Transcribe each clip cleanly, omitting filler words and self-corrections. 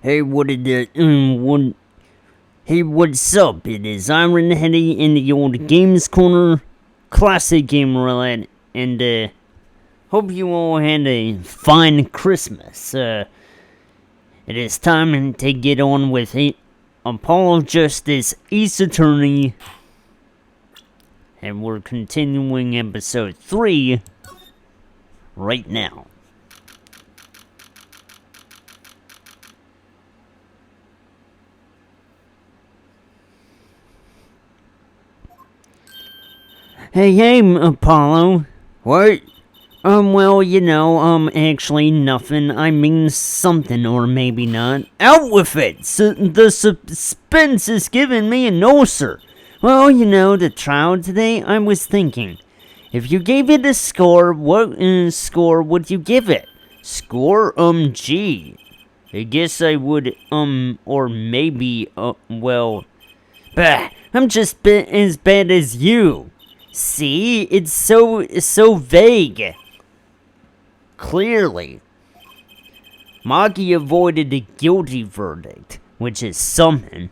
Hey, what's up? It is Iron Heady in the old Games Corner, Classic Game Roulette, and hope you all had a fine Christmas. It is time to get on with Apollo Justice Ace Attorney, and we're continuing episode 3 right now. Hey, Apollo. What? Actually nothing. I mean something, or maybe not. Out with it! The suspense is giving me an ulcer. Well, the trial today, I was thinking, if you gave it a score, what score would you give it? Score? Gee. I guess I would, or maybe, bah, I'm just as bad as you. See, it's so vague. Clearly. Maki avoided the guilty verdict, which is something.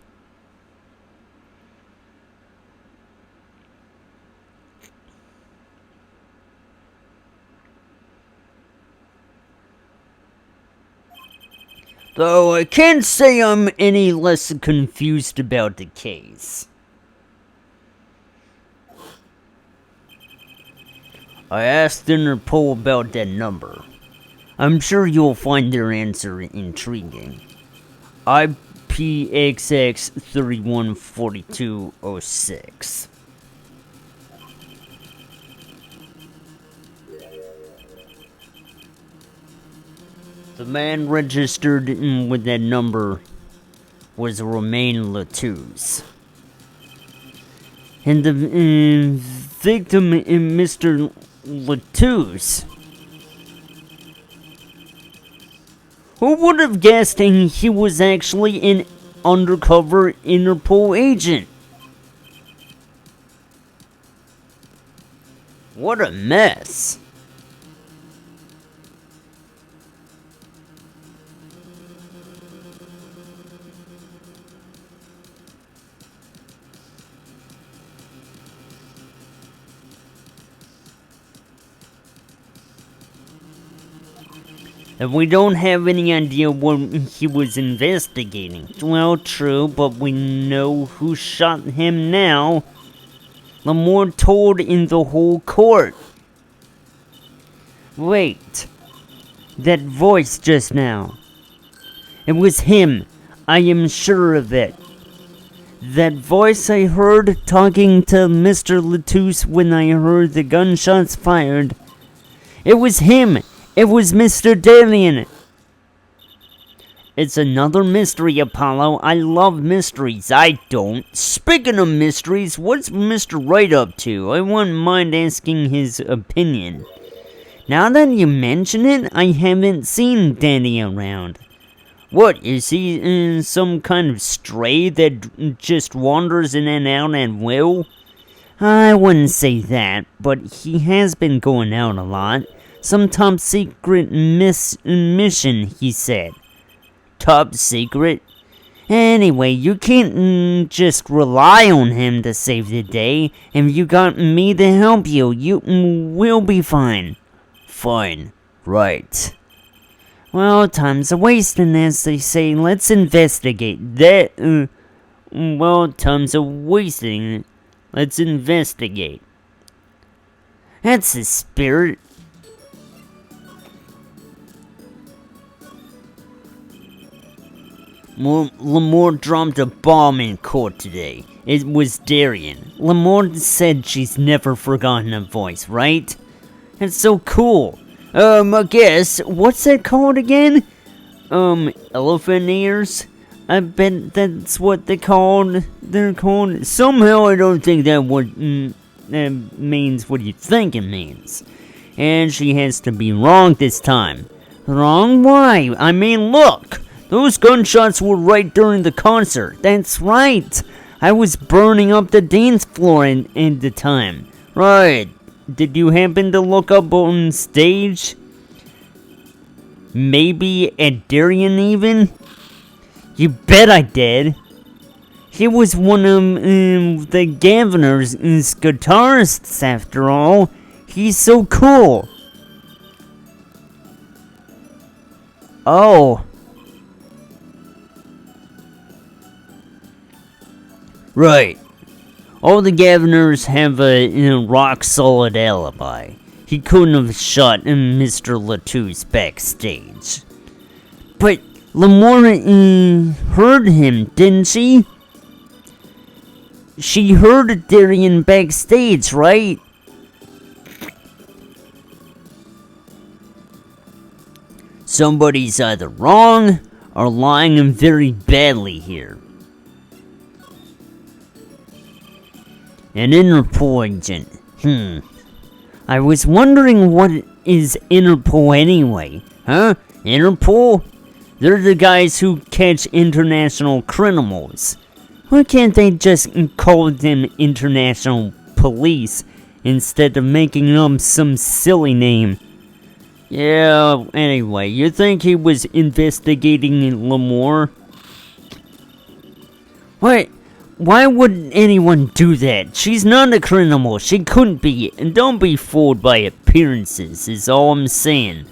Though I can't say I'm any less confused about the case. I asked Interpol about that number. I'm sure you'll find their answer intriguing. IPXX 314206. The man registered with that number was Romain Latouze. And the victim, Mr. Latouze. Who would have guessed he was actually an undercover Interpol agent? What a mess. And we don't have any idea what he was investigating. Well, true, but we know who shot him now. Lamore told in the whole court. Wait. That voice just now. It was him. I am sure of it. That voice I heard talking to Mr. Latouze when I heard the gunshots fired. It was him. It was Mr. Dalian. It's another mystery, Apollo. I love mysteries. I don't. Speaking of mysteries, what's Mr. Wright up to? I wouldn't mind asking his opinion. Now that you mention it, I haven't seen Danny around. What, is he some kind of stray that just wanders in and out at will? I wouldn't say that, but he has been going out a lot. Some top secret mission, he said. Top secret? Anyway, you can't just rely on him to save the day. If you got me to help you, you will be fine. Fine. Right. Well, time's a wasting, as they say. Let's investigate. Time's a wasting. Let's investigate. That's the spirit. Lamore dropped a bomb in court today. It was Darian. Lamore said she's never forgotten a voice, right? That's so cool. I guess. What's that called again? Elephant ears? I bet that's what they're called. Somehow I don't think that means what you think it means. And she has to be wrong this time. Wrong? Why? I mean, look! Those gunshots were right during the concert. That's right. I was burning up the dance floor at the time. Right. Did you happen to look up on stage? Maybe at Darien even? You bet I did. He was one of the governor's guitarists, after all. He's so cool. Oh. Right. All the governors have a rock-solid alibi. He couldn't have shot Mr. Latouche backstage. But Lamora heard him, didn't she? She heard Darian backstage, right? Somebody's either wrong or lying very badly here. An Interpol agent. I was wondering what is Interpol anyway. Huh? Interpol? They're the guys who catch international criminals. Why can't they just call them international police instead of making up some silly name? Yeah, anyway, you think he was investigating Lamore? What? Why would anyone do that? She's not a criminal. She couldn't be. And don't be fooled by appearances, is all I'm saying.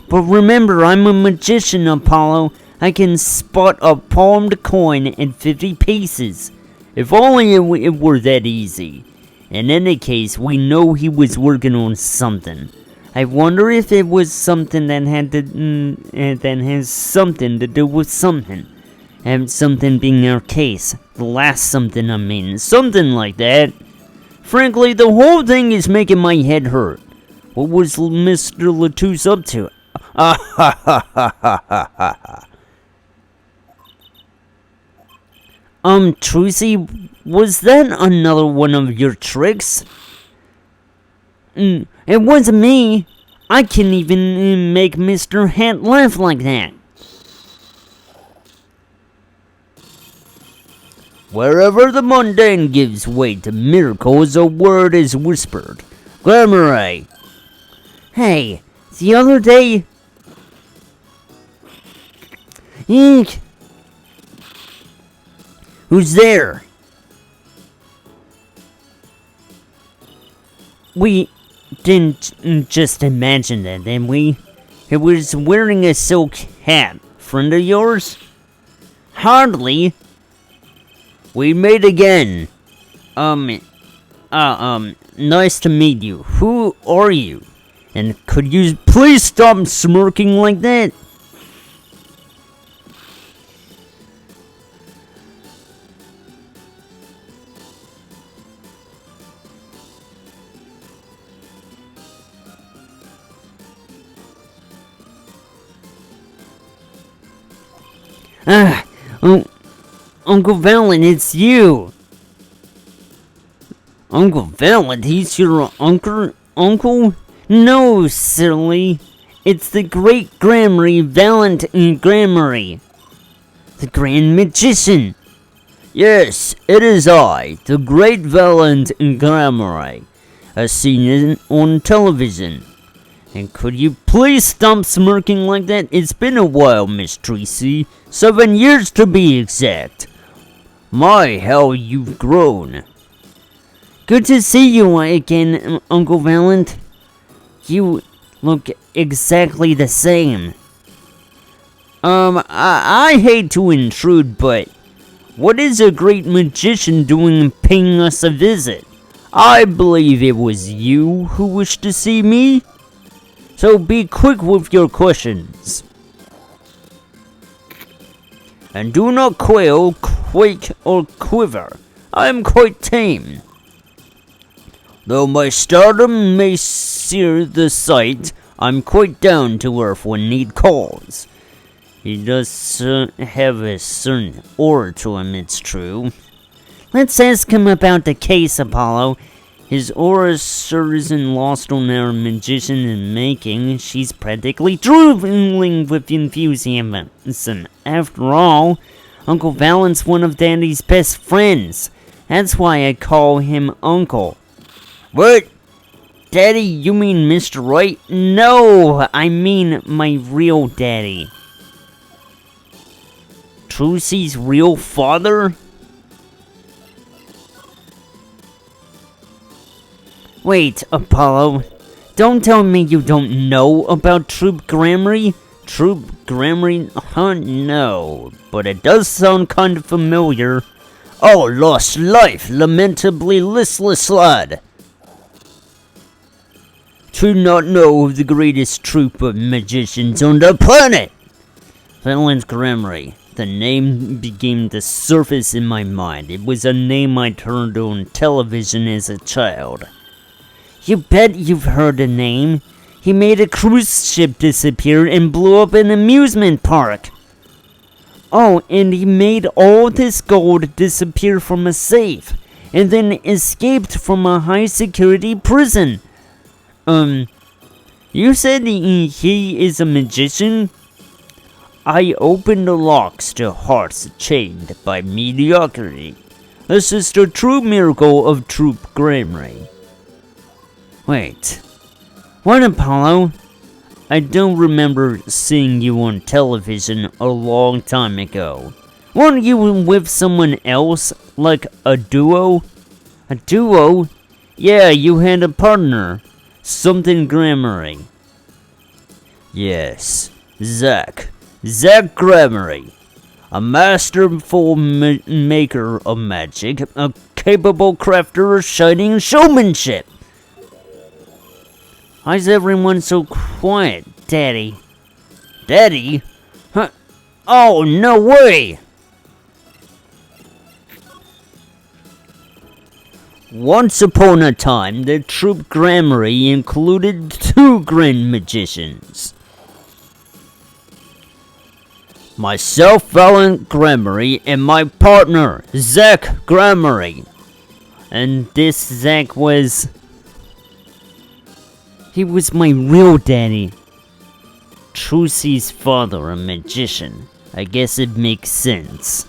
But remember, I'm a magician, Apollo. I can spot a palmed coin in 50 pieces. If only it were that easy. In any case, we know he was working on something. I wonder if it was something that has something to do with something. And something being our case. The last something, I mean. Something like that. Frankly, the whole thing is making my head hurt. What was Mr. Latouche up to? Ah ha ha ha ha ha ha. Trucy, was that another one of your tricks? It wasn't me. I can't even make Mr. Hat laugh like that. Wherever the mundane gives way to miracles, a word is whispered. Glamour. Hey, the other day... Eek. Who's there? We didn't just imagine that, did we? He was wearing a silk hat. Friend of yours? Hardly. We meet again. Nice to meet you. Who are you? And could you please stop smirking like that? Uncle Valent, it's you! Uncle Valent, he's your uncle? No, silly. It's the great Gramarye Valent Gramarye. The Grand Magician. Yes, it is I, the great Valent Gramarye, as seen on television. And could you please stop smirking like that? It's been a while, Miss Tracy. 7 years to be exact. My, how you've grown. Good to see you again, Uncle Valent. You look exactly the same. I hate to intrude, but what is a great magician doing paying us a visit? I believe it was you who wished to see me. So be quick with your questions. And do not quail, quake, or quiver. I am quite tame. Though my stardom may sear the sight, I'm quite down to earth when need calls. He does have a certain aura to him, it's true. Let's ask him about the case, Apollo. His aura sure isn't lost on our magician in making. She's practically drooling with enthusiasm. After all, Uncle Valent's one of Daddy's best friends. That's why I call him Uncle. What? Daddy, you mean Mr. Right? No, I mean my real daddy. Trucy's real father? Wait, Apollo. Don't tell me you don't know about Troop Grammary? Troop Grammary? Huh, no. But it does sound kind of familiar. Oh, lost life, lamentably listless lad. To not know of the greatest troop of magicians on the planet! Valence Grammary. The name began to surface in my mind. It was a name I'd heard on television as a child. You bet you've heard the name. He made a cruise ship disappear and blew up an amusement park. Oh, and he made all this gold disappear from a safe, and then escaped from a high-security prison. You said he is a magician? I open the locks to hearts chained by mediocrity. This is the true miracle of Troop Grammary. Wait, what, Apollo? I don't remember seeing you on television a long time ago. Weren't you with someone else, like a duo? A duo? Yeah, you had a partner. Something Grammary. Yes, Zach Grammary. A masterful maker of magic, a capable crafter of shining showmanship. Why's everyone so quiet, Daddy? Daddy? Huh? Oh, no way! Once upon a time, the Troop Grammary included 2 grand magicians. Myself, Valence Grammary, and my partner, Zach Grammary. And this Zach was... He was my real daddy. Trucy's father, a magician. I guess it makes sense.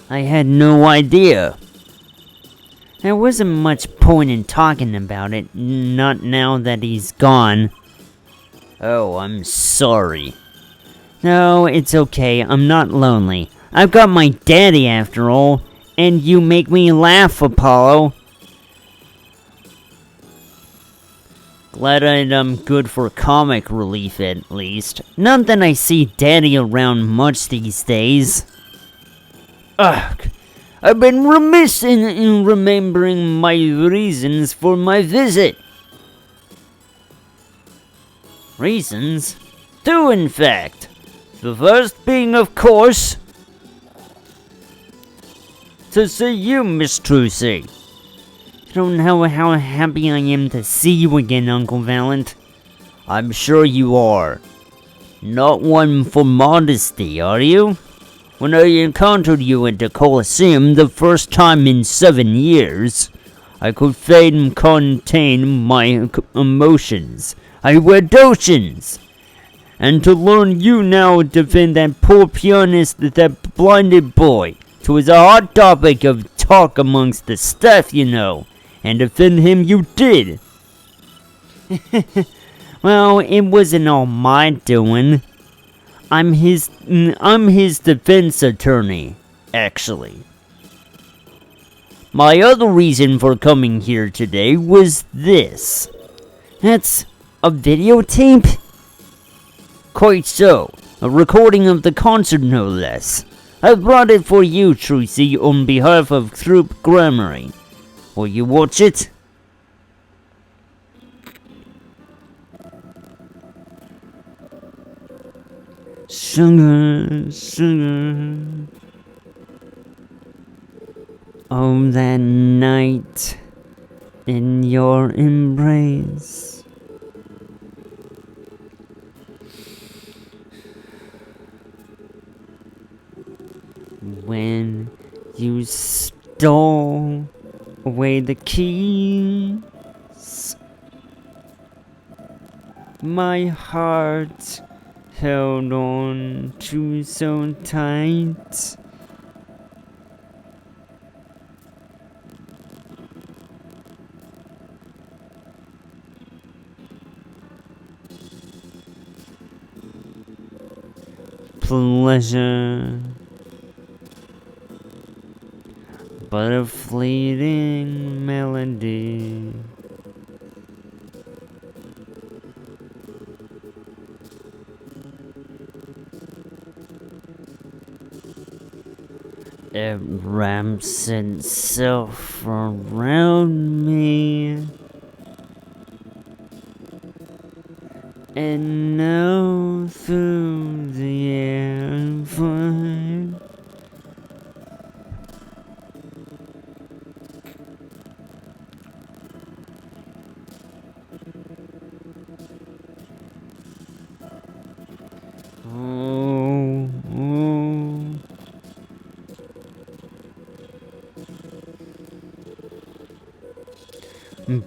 I had no idea. There wasn't much point in talking about it, not now that he's gone. Oh, I'm sorry. No, it's okay, I'm not lonely. I've got my daddy after all, and you make me laugh, Apollo. Glad I'm good for comic relief at least. Not that I see Daddy around much these days. Ugh, I've been remiss in remembering my reasons for my visit. Reasons? 2, in fact. The first being, of course, to see you, Miss Trucy. You don't know how happy I am to see you again, Uncle Valent. I'm sure you are. Not one for modesty, are you? When I encountered you at the Coliseum the first time in 7 years, I could fail and contain my emotions. I were oceans. And to learn you now defend that poor pianist, that blinded boy, 'twas a hot topic of talk amongst the staff, you know. And defend him you did. Well, it wasn't all my doing. I'm his defense attorney, actually. My other reason for coming here today was this. That's a videotape? Quite so. A recording of the concert, no less. I brought it for you, Trucy, on behalf of Troop Grammary. Will you watch it? Sugar, sugar. Oh, that night in your embrace. When you stole away the keys, my heart held on to so tight. Pleasure but a fleeting melody. It wraps itself around me, and now through the air and fire. Oh, oh.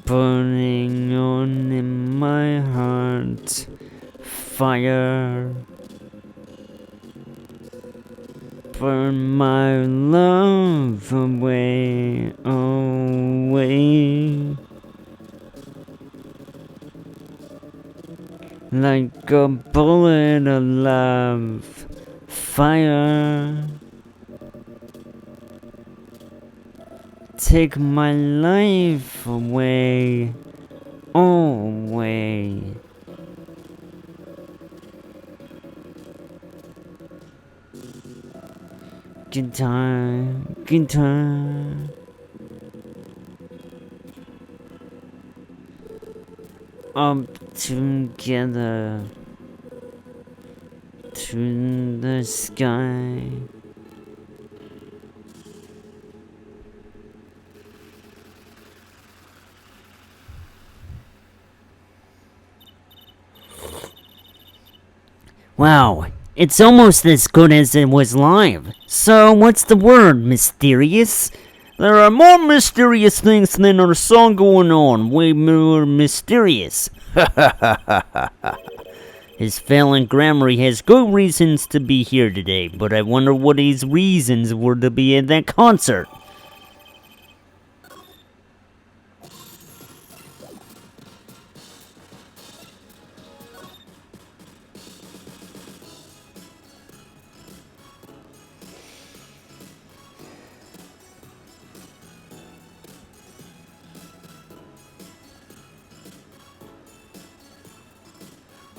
Burning on in my heart, fire. Burn my love away, away. Like a bullet of love, fire. Take my life away, away. Guitar, guitar. Up together to the sky. Wow, it's almost as good as it was live. So, what's the word, mysterious? There are more mysterious things than our song going on. Way more mysterious. His failing grammar has good reasons to be here today, but I wonder what his reasons were to be at that concert.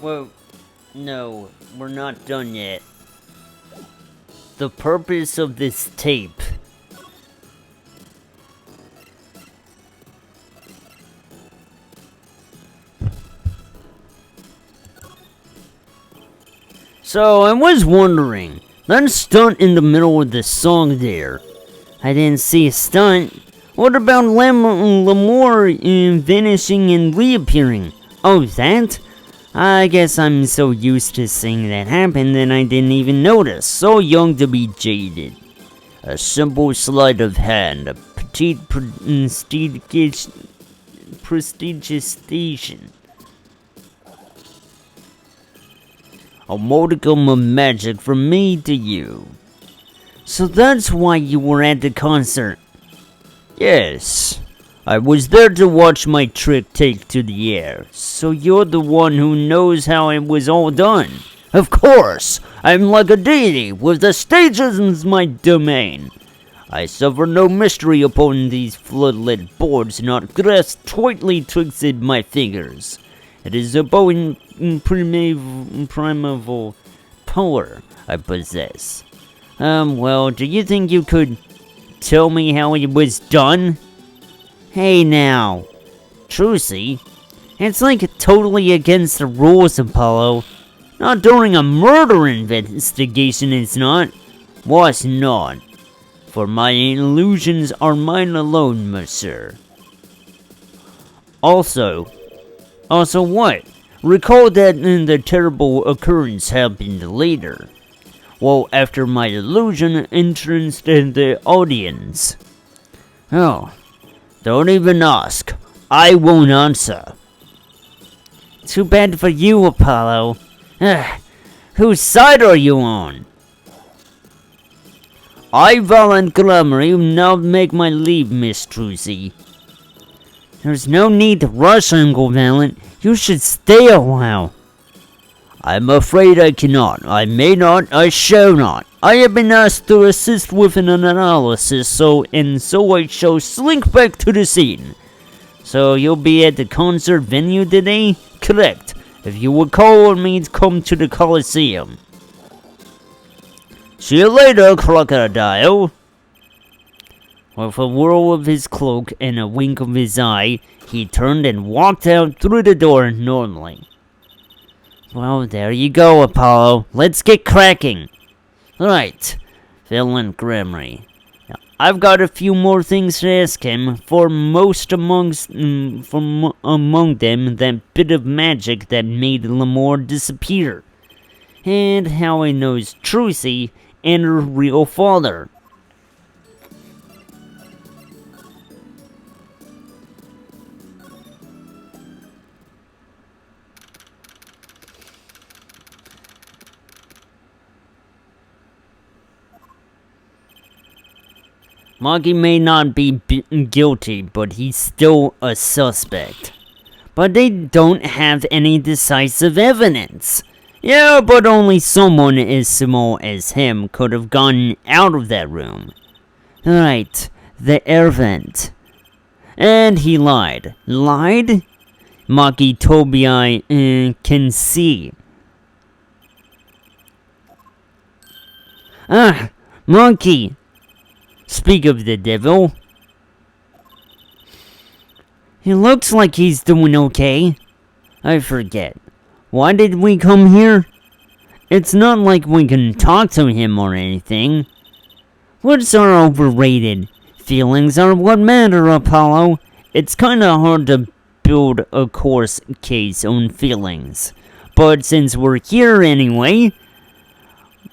Well, no, we're not done yet. The purpose of this tape. So, I was wondering, that stunt in the middle of the song there, I didn't see a stunt. What about Lamore vanishing and reappearing? Oh, that? I guess I'm so used to seeing that happen that I didn't even notice. So young to be jaded. A simple sleight of hand, a petite prestigious station. A modicum of magic from me to you. So that's why you were at the concert? Yes. I was there to watch my trick take to the air, so you're the one who knows how it was all done. Of course, I'm like a deity, with the stages as my domain. I suffer no mystery upon these floodlit boards, not grasped tightly twixt my fingers. It is a primeval power I possess. Well, do you think you could tell me how it was done? Hey now, Trucy, it's like totally against the rules, Apollo. Not during a murder investigation, it's not. Was not. For my illusions are mine alone, monsieur. Also what? Recall that the terrible occurrence happened later. Well, after my illusion entranced the audience. Oh. Don't even ask. I won't answer. Too bad for you, Apollo. Whose side are you on? I voluntarily now make my leave, Miss Trucy. There's no need to rush, Uncle Valent. You should stay a while. I'm afraid I cannot. I may not. I shall not. I have been asked to assist with an analysis, so I shall slink back to the scene. So you'll be at the concert venue today? Correct. If you would call on me to come to the Coliseum. See you later, crocodile. With a whirl of his cloak and a wink of his eye, he turned and walked out through the door normally. Well, there you go, Apollo. Let's get cracking. Right, Villain Grimry. Now, I've got a few more things to ask him, among them that bit of magic that made Lamore disappear, and how he knows Trucy and her real father. Moggy may not be guilty, but he's still a suspect. But they don't have any decisive evidence. Yeah, but only someone as small as him could have gotten out of that room. Right, the air vent. And he lied. Lied? Moggy Tobii can see. Ah, Monkey! Speak of the devil. He looks like he's doing okay. I forget. Why did we come here? It's not like we can talk to him or anything. Words are overrated. Feelings are what matter, Apollo. It's kinda hard to build a course case on feelings. But since we're here anyway,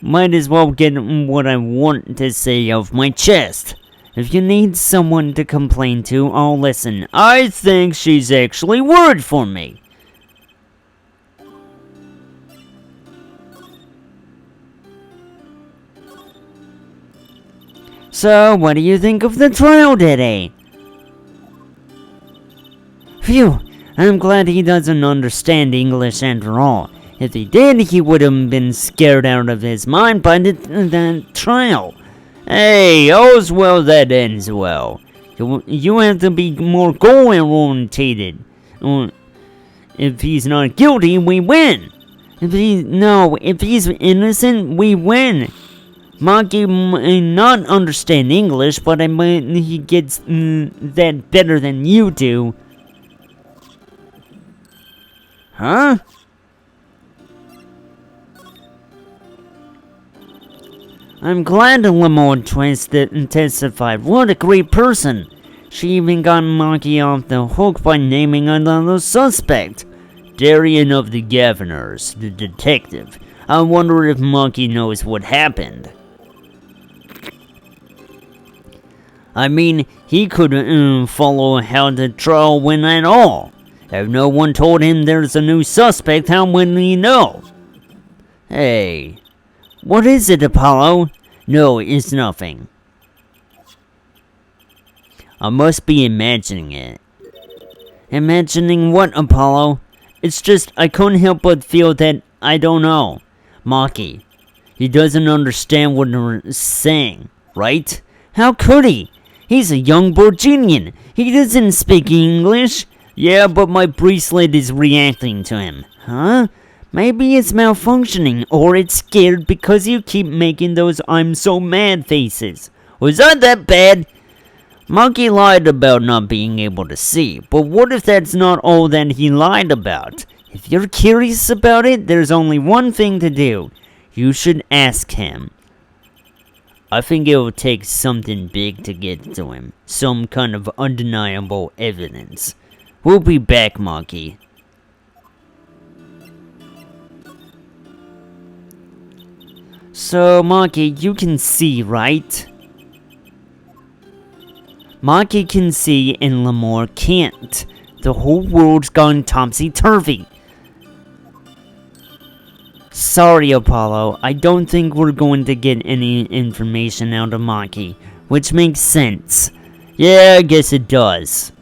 might as well get what I want to say off my chest. If you need someone to complain to, I'll listen. I think she's actually worried for me. So, what do you think of the trial today? Phew, I'm glad he doesn't understand English after all. If he did, he would have been scared out of his mind by the trial. Hey, all's well that ends well. You have to be more goal-orientated. If he's not guilty, we win. If he's innocent, we win. Monkey may not understand English, but I mean, he gets that better than you do. Huh? I'm glad Lamore testified. What a great person. She even got Monkey off the hook by naming another suspect. Darian of the Governors, the detective. I wonder if Monkey knows what happened. I mean, he couldn't follow how the trial went at all. If no one told him there's a new suspect, how would he know? Hey. What is it, Apollo? No, it's nothing. I must be imagining it. Imagining what, Apollo? It's just I couldn't help but feel that I don't know. Maki, he doesn't understand what we're saying, right? How could he? He's a young Borginian. He doesn't speak English. Yeah, but my bracelet is reacting to him. Huh? Maybe it's malfunctioning, or it's scared because you keep making those I'm so mad faces. Was I that bad? Monkey lied about not being able to see, but what if that's not all that he lied about? If you're curious about it, there's only one thing to do. You should ask him. I think it will take something big to get to him. Some kind of undeniable evidence. We'll be back, Monkey. So, Monkey, you can see, right? Monkey can and Lamore can't. The whole world's gone topsy-turvy. Sorry, Apollo. I don't think we're going to get any information out of Monkey, which makes sense. Yeah, I guess it does.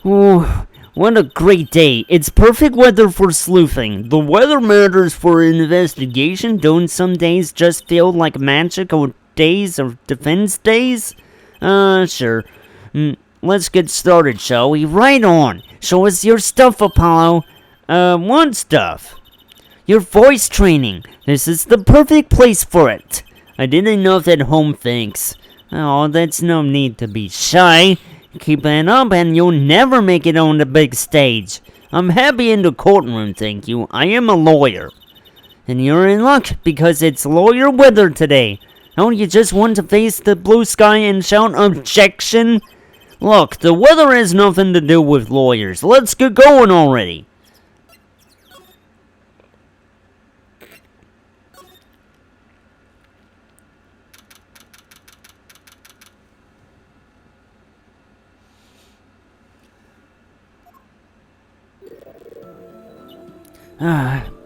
Oh, what a great day. It's perfect weather for sleuthing. The weather matters for investigation. Don't some days just feel like magical days or defense days? Sure. Let's get started, shall we? Right on. Show us your stuff, Apollo. What stuff? Your voice training. This is the perfect place for it. I did enough at home, thanks. Oh, that's no need to be shy. Keep it up and you'll never make it on the big stage. I'm happy in the courtroom, thank you. I am a lawyer. And you're in luck because it's lawyer weather today. Don't you just want to face the blue sky and shout objection? Look, the weather has nothing to do with lawyers. Let's get going already.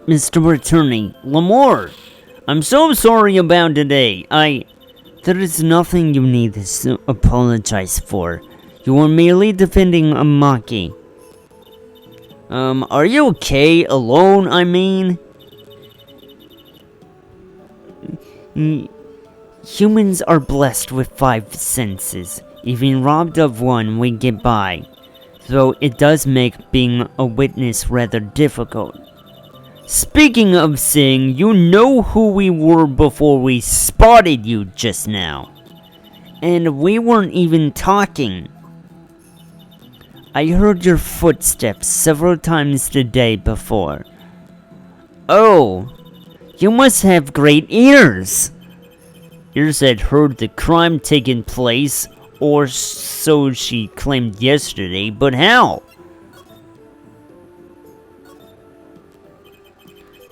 Mr. Attorney, Lamore, I'm so sorry about today. There is nothing you need to apologize for. You are merely defending a Maki. Are you okay? Alone, I mean? Humans are blessed with 5 senses. Even robbed of one, we get by. Though it does make being a witness rather difficult. Speaking of seeing, you know who we were before we spotted you just now. And we weren't even talking. I heard your footsteps several times today before. Oh, you must have great ears. Ears that heard the crime taking place, or so she claimed yesterday, but how?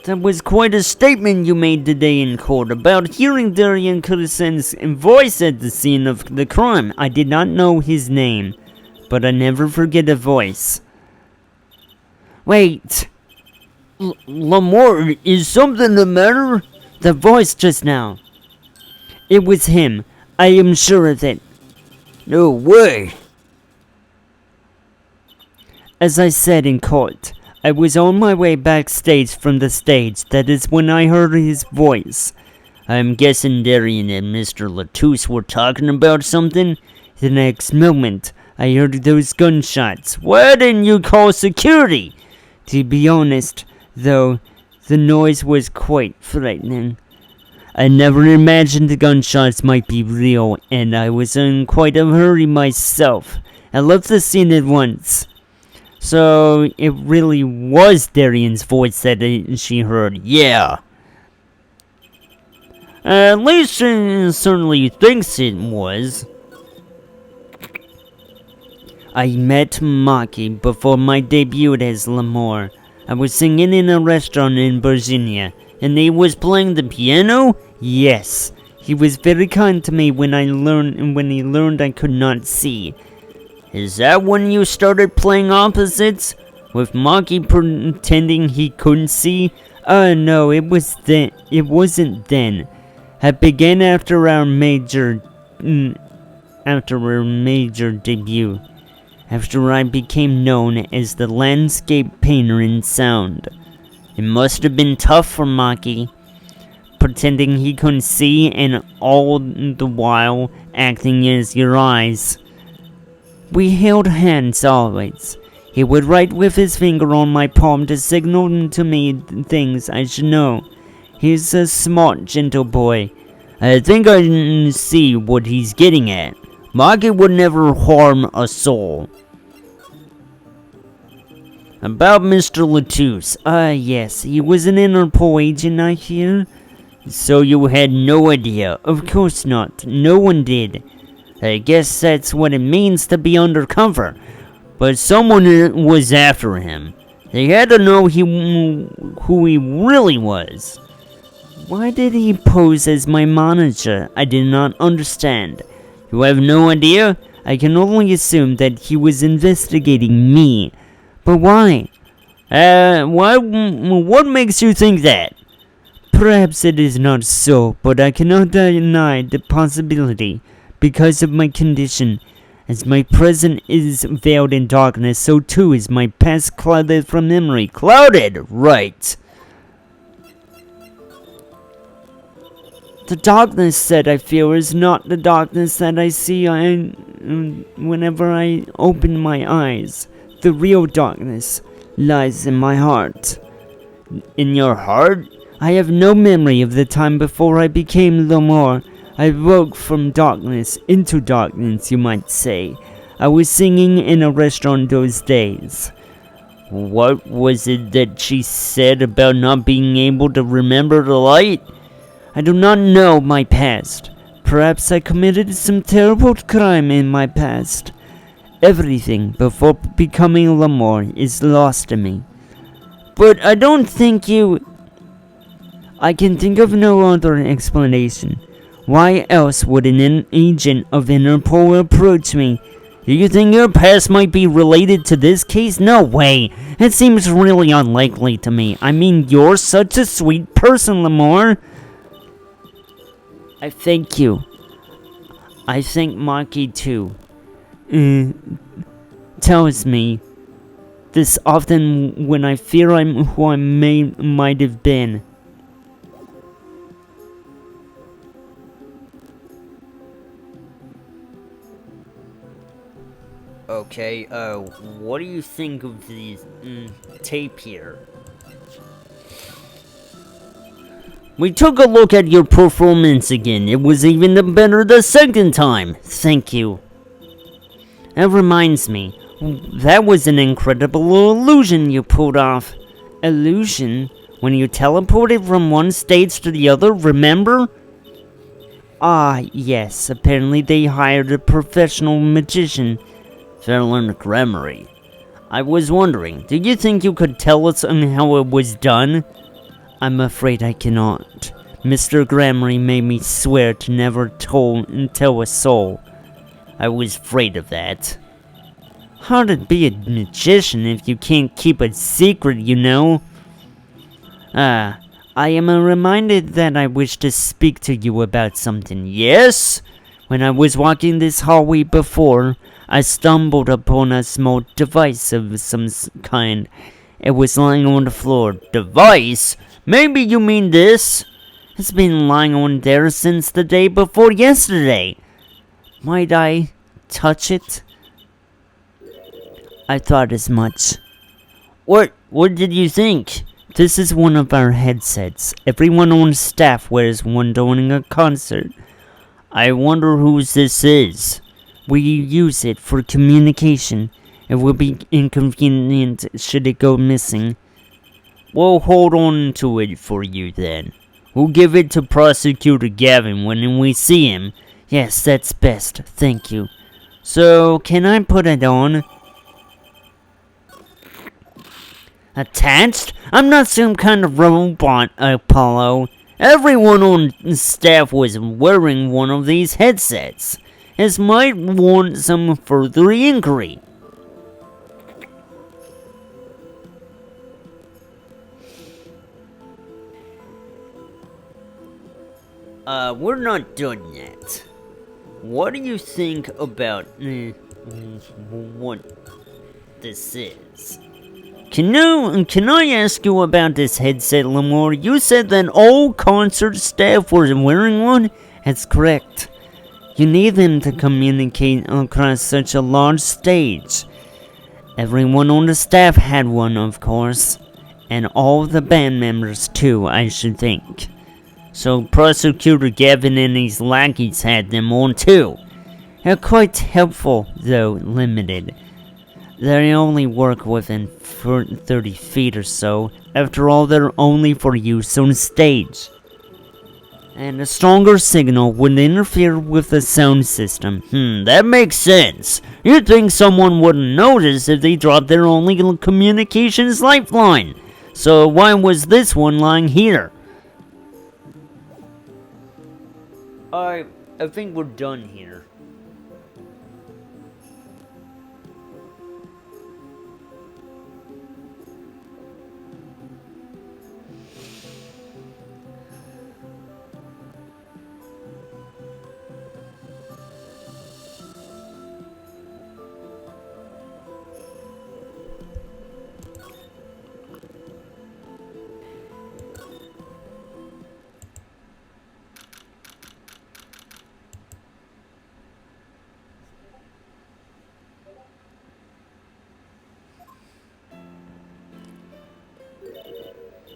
That was quite a statement you made today in court about hearing Darian Kulisen's voice at the scene of the crime. I did not know his name, but I never forget a voice. Wait, Lamore, is something the matter? The voice just now. It was him. I am sure of it. No way. As I said in court, I was on my way backstage from the stage. That is when I heard his voice. I'm guessing Darian and Mr. Latouche were talking about something. The next moment, I heard those gunshots. Why didn't you call security? To be honest, though, the noise was quite frightening. I never imagined the gunshots might be real, and I was in quite a hurry myself. I left the scene at once. So, it really was Darian's voice that she heard. Yeah. At least she certainly thinks it was. I met Maki before my debut as Lamore. I was singing in a restaurant in Virginia, and he was playing the piano? Yes. He was very kind to me when he learned I could not see. Is that when you started playing opposites? With Maki pretending he couldn't see? No, it wasn't then. It began after our major debut. After I became known as the landscape painter in sound. It must have been tough for Maki. Pretending he couldn't see and all the while acting as your eyes. We held hands always. He would write with his finger on my palm to signal to me things I should know. He's a smart, gentle boy. I think I can see what he's getting at. Maki would never harm a soul. About Mr. Latouche. Yes, he was an Interpol agent, I hear. So you had no idea? Of course not. No one did. I guess that's what it means to be undercover. But someone was after him. They had to know who he really was. Why did he pose as my manager? I did not understand. You have no idea? I can only assume that he was investigating me. But why? What makes you think that? Perhaps it is not so, but I cannot deny the possibility. Because of my condition, As my present is veiled in darkness, so too is my past clouded from memory. Clouded! Right. The darkness that I feel is not the darkness that I see whenever I open my eyes. The real darkness lies in my heart. In your heart? I have no memory of the time before I became Lamar. I woke from darkness into darkness, you might say. I was singing in a restaurant those days. What was it that she said about not being able to remember the light? I do not know my past. Perhaps I committed some terrible crime in my past. Everything before becoming Lamar is lost to me. But I don't think you... I can think of no other explanation. Why else would an agent of Interpol approach me? Do you think your past might be related to this case? No way. It seems really unlikely to me. I mean, you're such a sweet person, Lamar. I thank you. I thank Maki too. Tells me this often when I fear I'm who I might have been. Okay, what do you think of the tape here? We took a look at your performance again. It was even better the second time. Thank you. That reminds me. That was an incredible illusion you pulled off. Illusion? When you teleported from one stage to the other, remember? Ah, yes. Apparently they hired a professional magician. Verlin Gremory. I was wondering, do you think you could tell us on how it was done? I'm afraid I cannot. Mr. Gremory made me swear to never tell a soul. I was afraid of that. Hard to be a magician if you can't keep a secret, you know. I am reminded that I wish to speak to you about something. Yes? When I was walking this hallway before, I stumbled upon a small device of some kind. It was lying on the floor. Device? Maybe you mean this? It's been lying on there since the day before yesterday. Might I touch it? I thought as much. What did you think? This is one of our headsets. Everyone on staff wears one during a concert. I wonder whose this is. We use it for communication. It will be inconvenient should it go missing. We'll hold on to it for you then. We'll give it to Prosecutor Gavin when we see him. Yes, that's best. Thank you. So, can I put it on? Attached? I'm not some kind of robot, Apollo. Everyone on staff was wearing one of these headsets. This might warrant some further inquiry. We're not done yet. What do you think about what this is? Can I ask you about this headset, Lamar? You said that all concert staff were wearing one? That's correct. You need them to communicate across such a large stage. Everyone on the staff had one, of course. And all the band members too, I should think. So Prosecutor Gavin and his lackeys had them on too. They're quite helpful, though limited. They only work within 30 feet or so. After all, they're only for use on stage. And a stronger signal would interfere with the sound system. That makes sense. You'd think someone wouldn't notice if they dropped their only communications lifeline. So why was this one lying here? I think we're done here.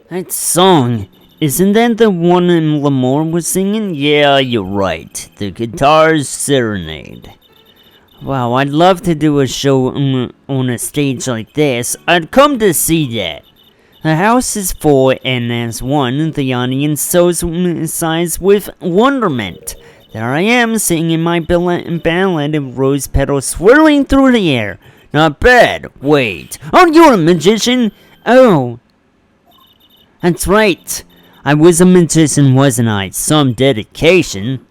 That song, isn't that the one Lamore was singing? Yeah, you're right. The Guitar's Serenade. Wow, I'd love to do a show on a stage like this. I'd come to see that. The house is full, and as one, the audience sighs with wonderment. There I am, singing my ballad of rose petals swirling through the air. Not bad. Wait, are you a magician? Oh, that's right. I was a magician, wasn't I? Some dedication.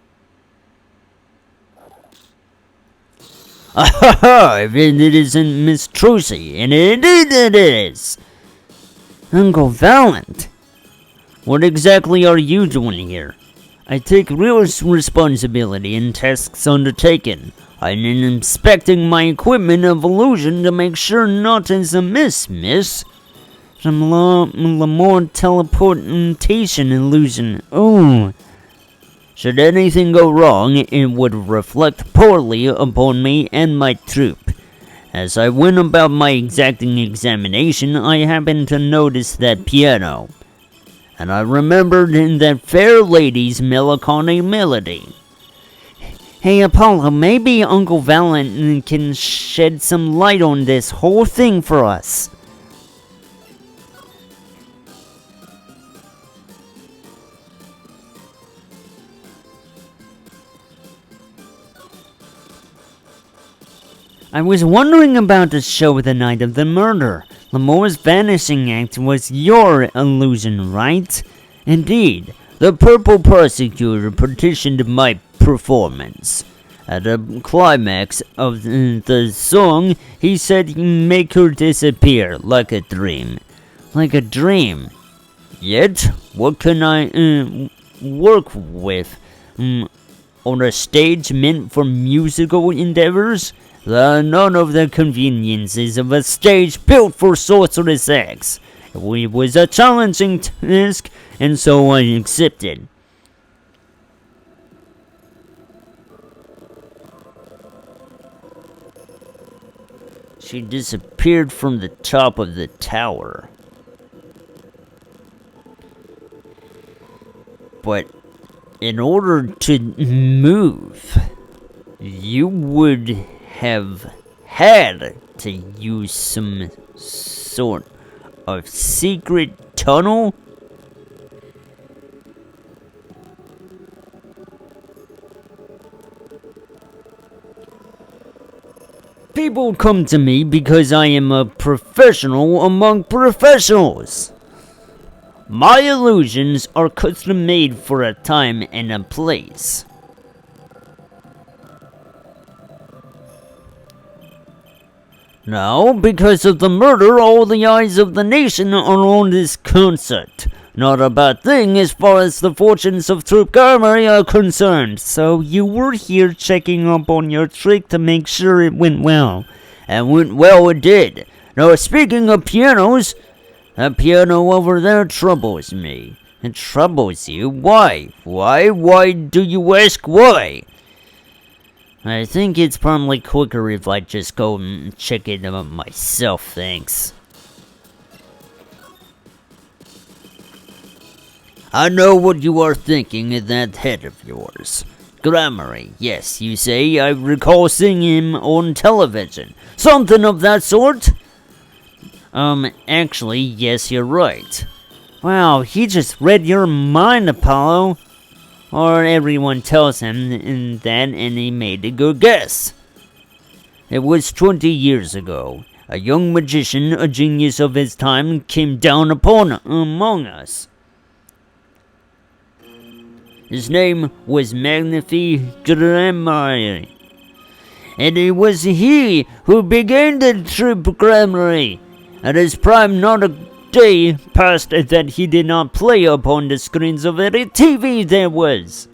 Ah, if it isn't Miss Trucy, and indeed it is. Uncle Valent, what exactly are you doing here? I take real responsibility in tasks undertaken. I'm inspecting my equipment of illusion to make sure nothing is amiss, miss. Some Lamore teleportation illusion. Oh. Should anything go wrong, it would reflect poorly upon me and my troupe. As I went about my exacting examination, I happened to notice that piano, and I remembered in that fair lady's melancholy melody. Hey Apollo, maybe Uncle Valent can shed some light on this whole thing for us. I was wondering about the show the night of the murder. Lamore's vanishing act was your illusion, right? Indeed, the purple prosecutor petitioned my performance. At the climax of the song, he said he'd make her disappear like a dream. Like a dream. Yet, what can I work with? On a stage meant for musical endeavors? None of the conveniences of a stage built for sorceress acts. It was a challenging task, and so I accepted. She disappeared from the top of the tower. But in order to move, you would have had to use some sort of secret tunnel? People come to me because I am a professional among professionals. My illusions are custom made for a time and a place. Now, because of the murder, all the eyes of the nation are on this concert. Not a bad thing as far as the fortunes of Troop Armory are concerned. So you were here checking up on your trick to make sure it went well. And went well it did. Now, speaking of pianos, that piano over there troubles me. It troubles you? Why? Why do you ask why? I think it's probably quicker if I just go and check it out myself, thanks. I know what you are thinking in that head of yours. Gramarye, yes, you say. I recall seeing him on television. Something of that sort? Actually, yes, you're right. Wow, he just read your mind, Apollo. Or everyone tells him that, and he made a good guess. It was 20 years ago. A young magician, a genius of his time, came down among us. His name was Magnifique Gramarye. And it was he who began the trip Gramarye. At his prime, not a day passed that he did not play upon the screens of every TV there was.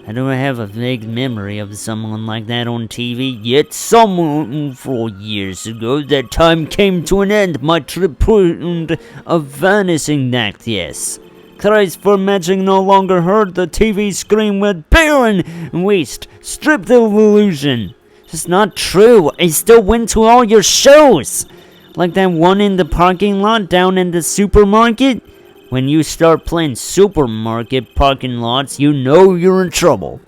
I don't have a vague memory of someone like that on TV, yet some 4 years ago that time came to an end. My trip proved a vanishing act, yes. Cries for magic no longer heard. The TV screen with barren waste, stripped of illusion. It's not true. I still went to all your shows. Like that one in the parking lot down in the supermarket? When you start playing supermarket parking lots, you know you're in trouble.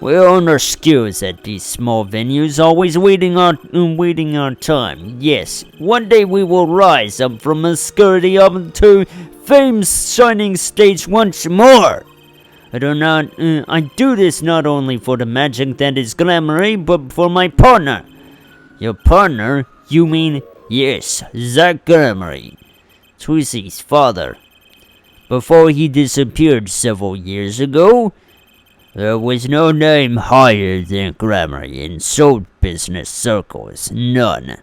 We earn our skills at these small venues, always waiting our time. Yes, one day we will rise up from obscurity up to fame's shining stage once more. I do this not only for the magic that is glamoury, but for my partner. Your partner? You mean, yes, Zach Glamoury, Twisty's father. Before he disappeared several years ago, there was no name higher than Glamoury in soap business circles. None.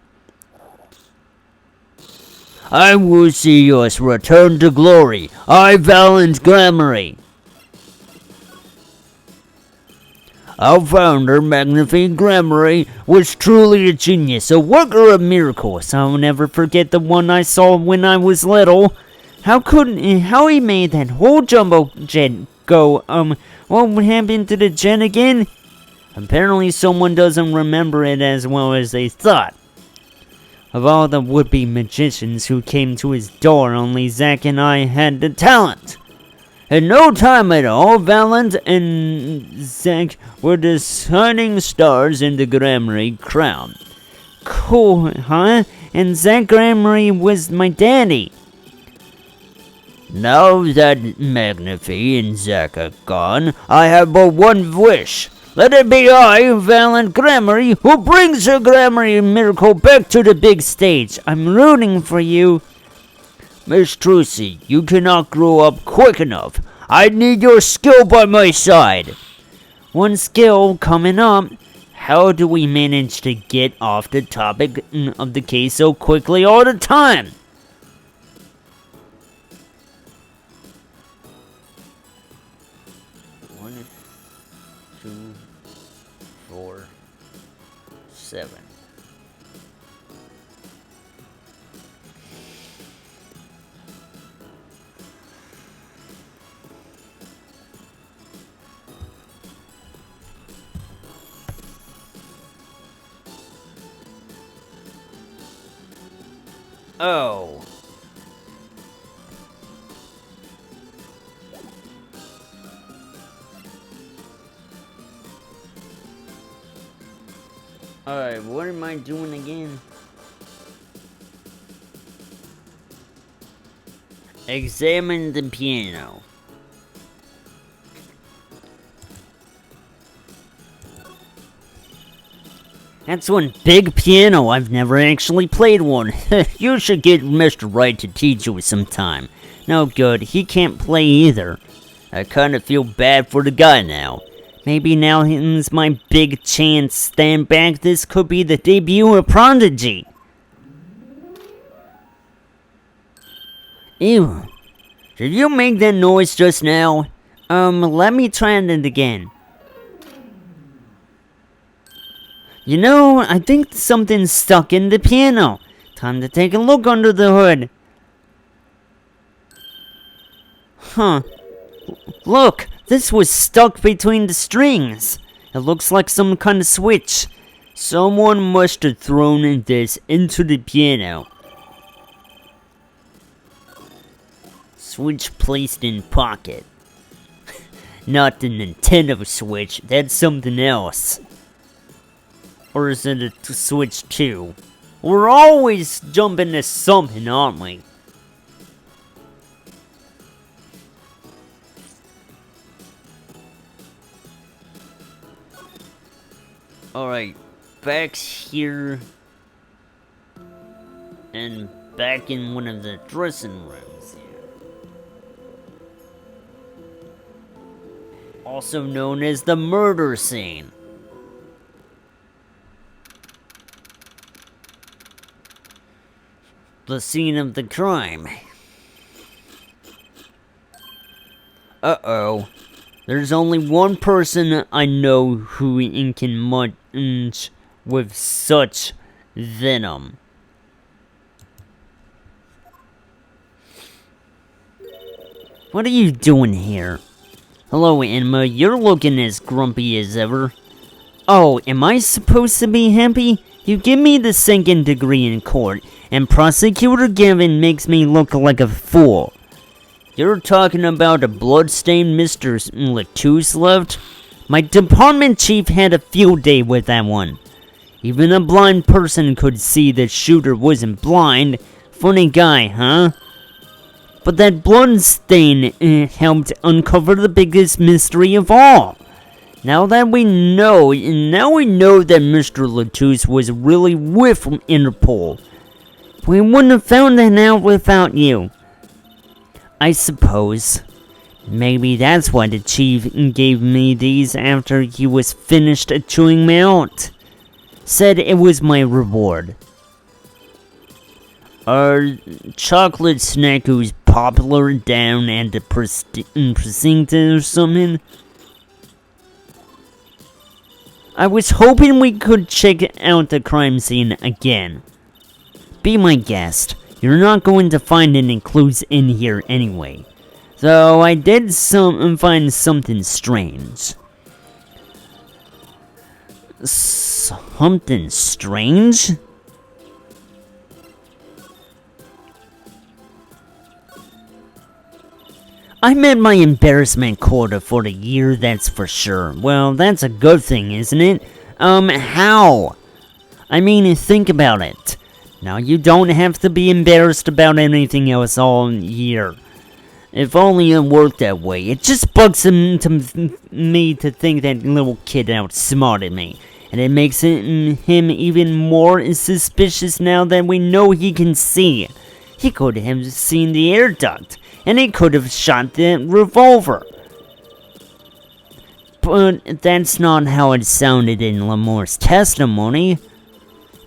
I will see us return to glory. I, Valent Glamoury. Our founder, Magnifique Glamoury, was truly a genius, a worker of miracles. I'll never forget the one I saw when I was little. How he made that whole jumbo jet go, what happened to the jet again? Apparently someone doesn't remember it as well as they thought. Of all the would-be magicians who came to his door, only Zack and I had the talent. In no time at all, Valent and Zack were the shining stars in the Glamoury crown. Cool, huh? And Zack Glamoury was my daddy. Now that Magnifique and Zack are gone, I have but one wish. Let it be I, Valent Glamoury, who brings her Glamoury miracle back to the big stage. I'm rooting for you. Miss Trucy, you cannot grow up quick enough. I need your skill by my side. One skill coming up. How do we manage to get off the topic of the case so quickly all the time? One, 2, 4, 7. Oh. Alright, what am I doing again? Examine the piano. That's one big piano. I've never actually played one. You should get Mr. Wright to teach you sometime. No good, he can't play either. I kinda feel bad for the guy now. Maybe now is my big chance. Stand back, this could be the debut of Prodigy. Ew. Did you make that noise just now? Let me try it again. You know, I think something's stuck in the piano. Time to take a look under the hood. Huh. Look, this was stuck between the strings. It looks like some kind of switch. Someone must have thrown this into the piano. Switch placed in pocket. Not the Nintendo Switch, that's something else. Or is it a Switch 2? We're always jumping to something, aren't we? Alright, back here. And back in one of the dressing rooms here. Also known as the murder scene. The scene of the crime. Uh-oh. There's only one person I know who can munch with such venom. What are you doing here? Hello, Emma. You're looking as grumpy as ever. Oh, am I supposed to be happy? You give me the second degree in court, and Prosecutor Gavin makes me look like a fool. You're talking about a bloodstained Mr. Latouche left? My department chief had a field day with that one. Even a blind person could see the shooter wasn't blind. Funny guy, huh? But that blood stain helped uncover the biggest mystery of all. Now we know that Mr. Latouche was really with Interpol. We wouldn't have found that out without you. I suppose. Maybe that's why the chief gave me these after he was finished chewing me out. Said it was my reward. Are chocolate snackoos popular down at the precinct or something? I was hoping we could check out the crime scene again. Be my guest. You're not going to find any clues in here anyway. Though I did find something strange. Something strange? I met my embarrassment quota for the year, that's for sure. Well, that's a good thing, isn't it? How? I mean, think about it. Now, you don't have to be embarrassed about anything else all year. If only it worked that way. It just bugs me to think that little kid outsmarted me. And it makes him even more suspicious now that we know he can see. He could have seen the air duct. And he could have shot the revolver. But that's not how it sounded in Lamore's testimony.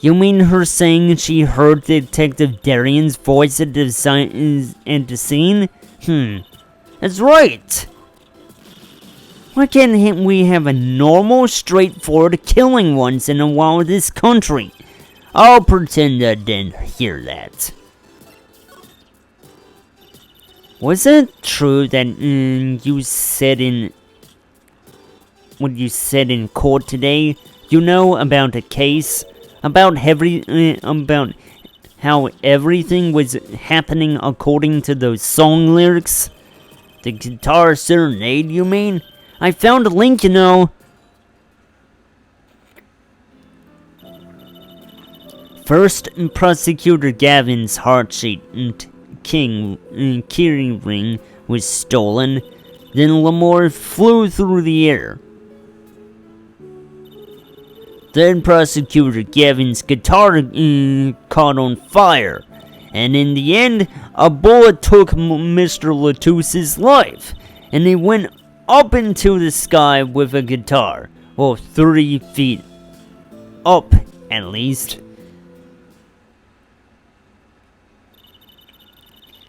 You mean her saying she heard Detective Darian's voice at the scene? That's right. Why can't we have a normal, straightforward killing once in a while in this country? I'll pretend I didn't hear that. Was it true that you said in what you said in court today? You know about a case about how everything was happening according to those song lyrics? The guitar serenade, you mean? I found a link, you know. First, Prosecutor Gavin's heart sheet and key ring was stolen. Then Lamore flew through the air. Then Prosecutor Gavin's guitar caught on fire. And in the end, a bullet took Mr. Latouche's life. And he went up into the sky with a guitar. Well, 30 feet up, at least.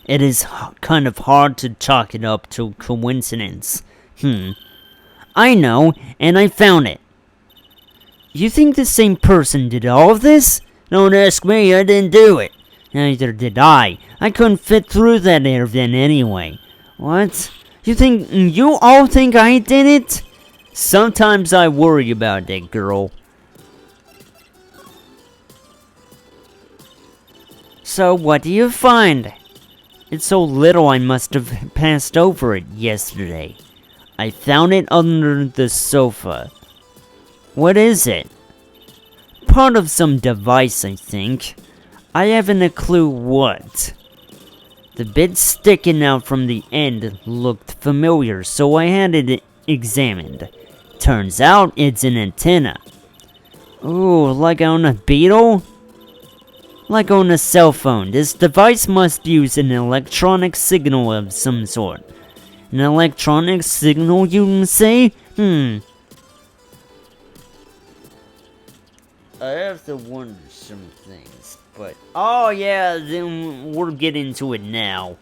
It is kind of hard to chalk it up to coincidence. I know, and I found it. You think the same person did all of this? Don't ask me, I didn't do it. Neither did I. I couldn't fit through that air vent anyway. What? You all think I did it? Sometimes I worry about that girl. So what do you find? It's so little I must have passed over it yesterday. I found it under the sofa. What is it? Part of some device, I think. I haven't a clue what. The bit sticking out from the end looked familiar, so I had it examined. Turns out it's an antenna. Ooh, like on a Beetle? Like on a cell phone, this device must use an electronic signal of some sort. An electronic signal, you can say? I have to wonder some things, but... Oh yeah, then we'll get into it now.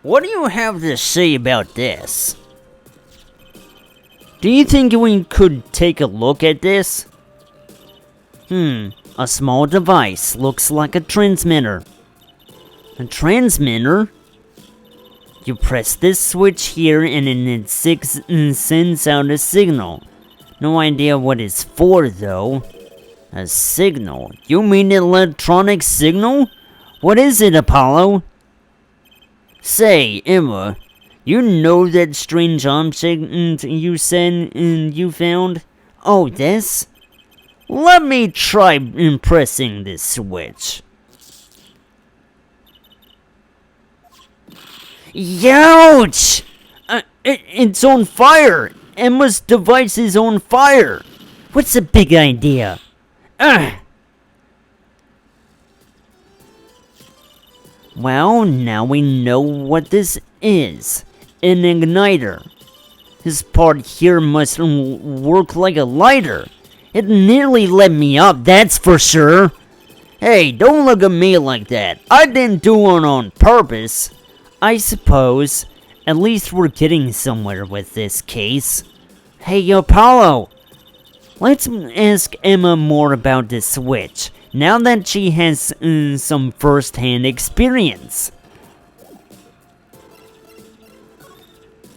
What do you have to say about this? Do you think we could take a look at this? A small device. Looks like a transmitter. A transmitter? You press this switch here and it sends out a signal. No idea what it's for though. A signal? You mean an electronic signal? What is it, Apollo? Say, Emma, you know that strange object you said you found? Oh, this? Let me try pressing this switch. Youch! It's on fire! Emma's device is on fire! What's the big idea? Well, now we know what this is. An igniter. This part here must work like a lighter. It nearly lit me up, that's for sure. Hey, don't look at me like that. I didn't do it on purpose. I suppose. At least we're getting somewhere with this case. Hey, Apollo. Let's ask Emma more about this switch, now that she has some first-hand experience.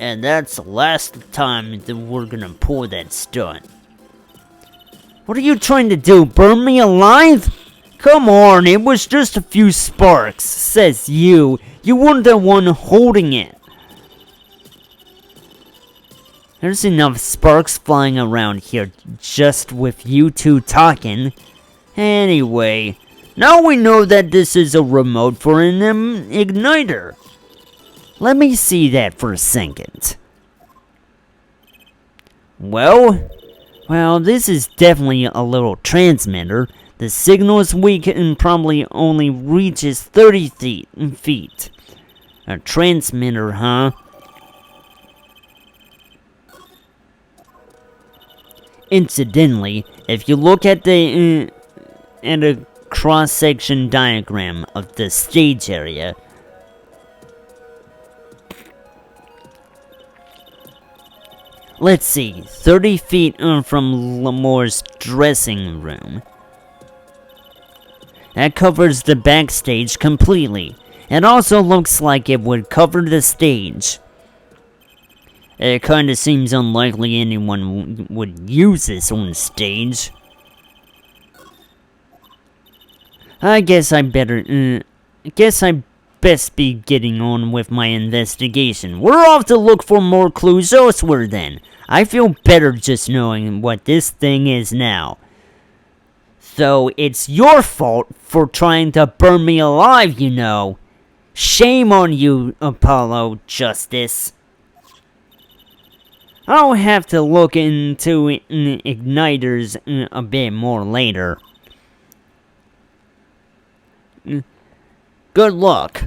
And that's the last time that we're gonna pull that stunt. What are you trying to do, burn me alive? Come on, it was just a few sparks, says you. You weren't the one holding it. There's enough sparks flying around here just with you two talking. Anyway, now we know that this is a remote for an igniter. Let me see that for a second. Well, this is definitely a little transmitter. The signal is weak and probably only reaches 30 feet. A transmitter, huh? Incidentally, if you look at a cross-section diagram of the stage area, let's see, 30 feet from Lamore's dressing room. That covers the backstage completely. It also looks like it would cover the stage. It kinda seems unlikely anyone would use this on stage. I guess I best be getting on with my investigation. We're off to look for more clues elsewhere then. I feel better just knowing what this thing is now. So it's your fault for trying to burn me alive, you know. Shame on you, Apollo Justice. I'll have to look into igniters a bit more later. Good luck.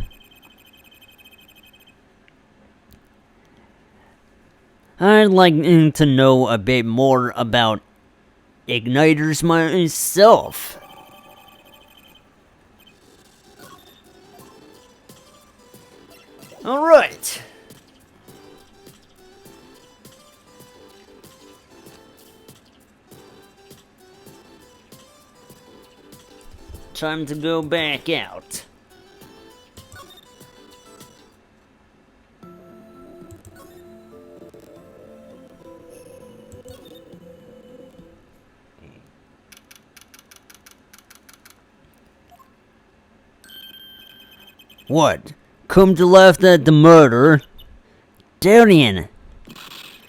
I'd like to know a bit more about igniters myself. Alright. Time to go back out. What? Come to laugh at the murder? Darian!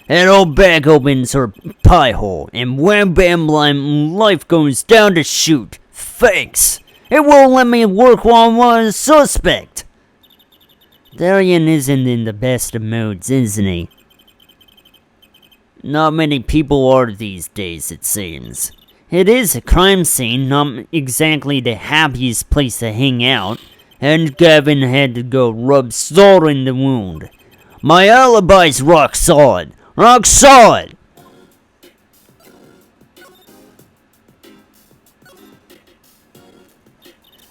That old bag opens her pie hole, and wham bam life goes down the chute. Thanks! It won't let me work while I'm a suspect! Darian isn't in the best of moods, isn't he? Not many people are these days, it seems. It is a crime scene, not exactly the happiest place to hang out. And Gavin had to go rub salt in the wound. My alibi's rock solid. Rock solid!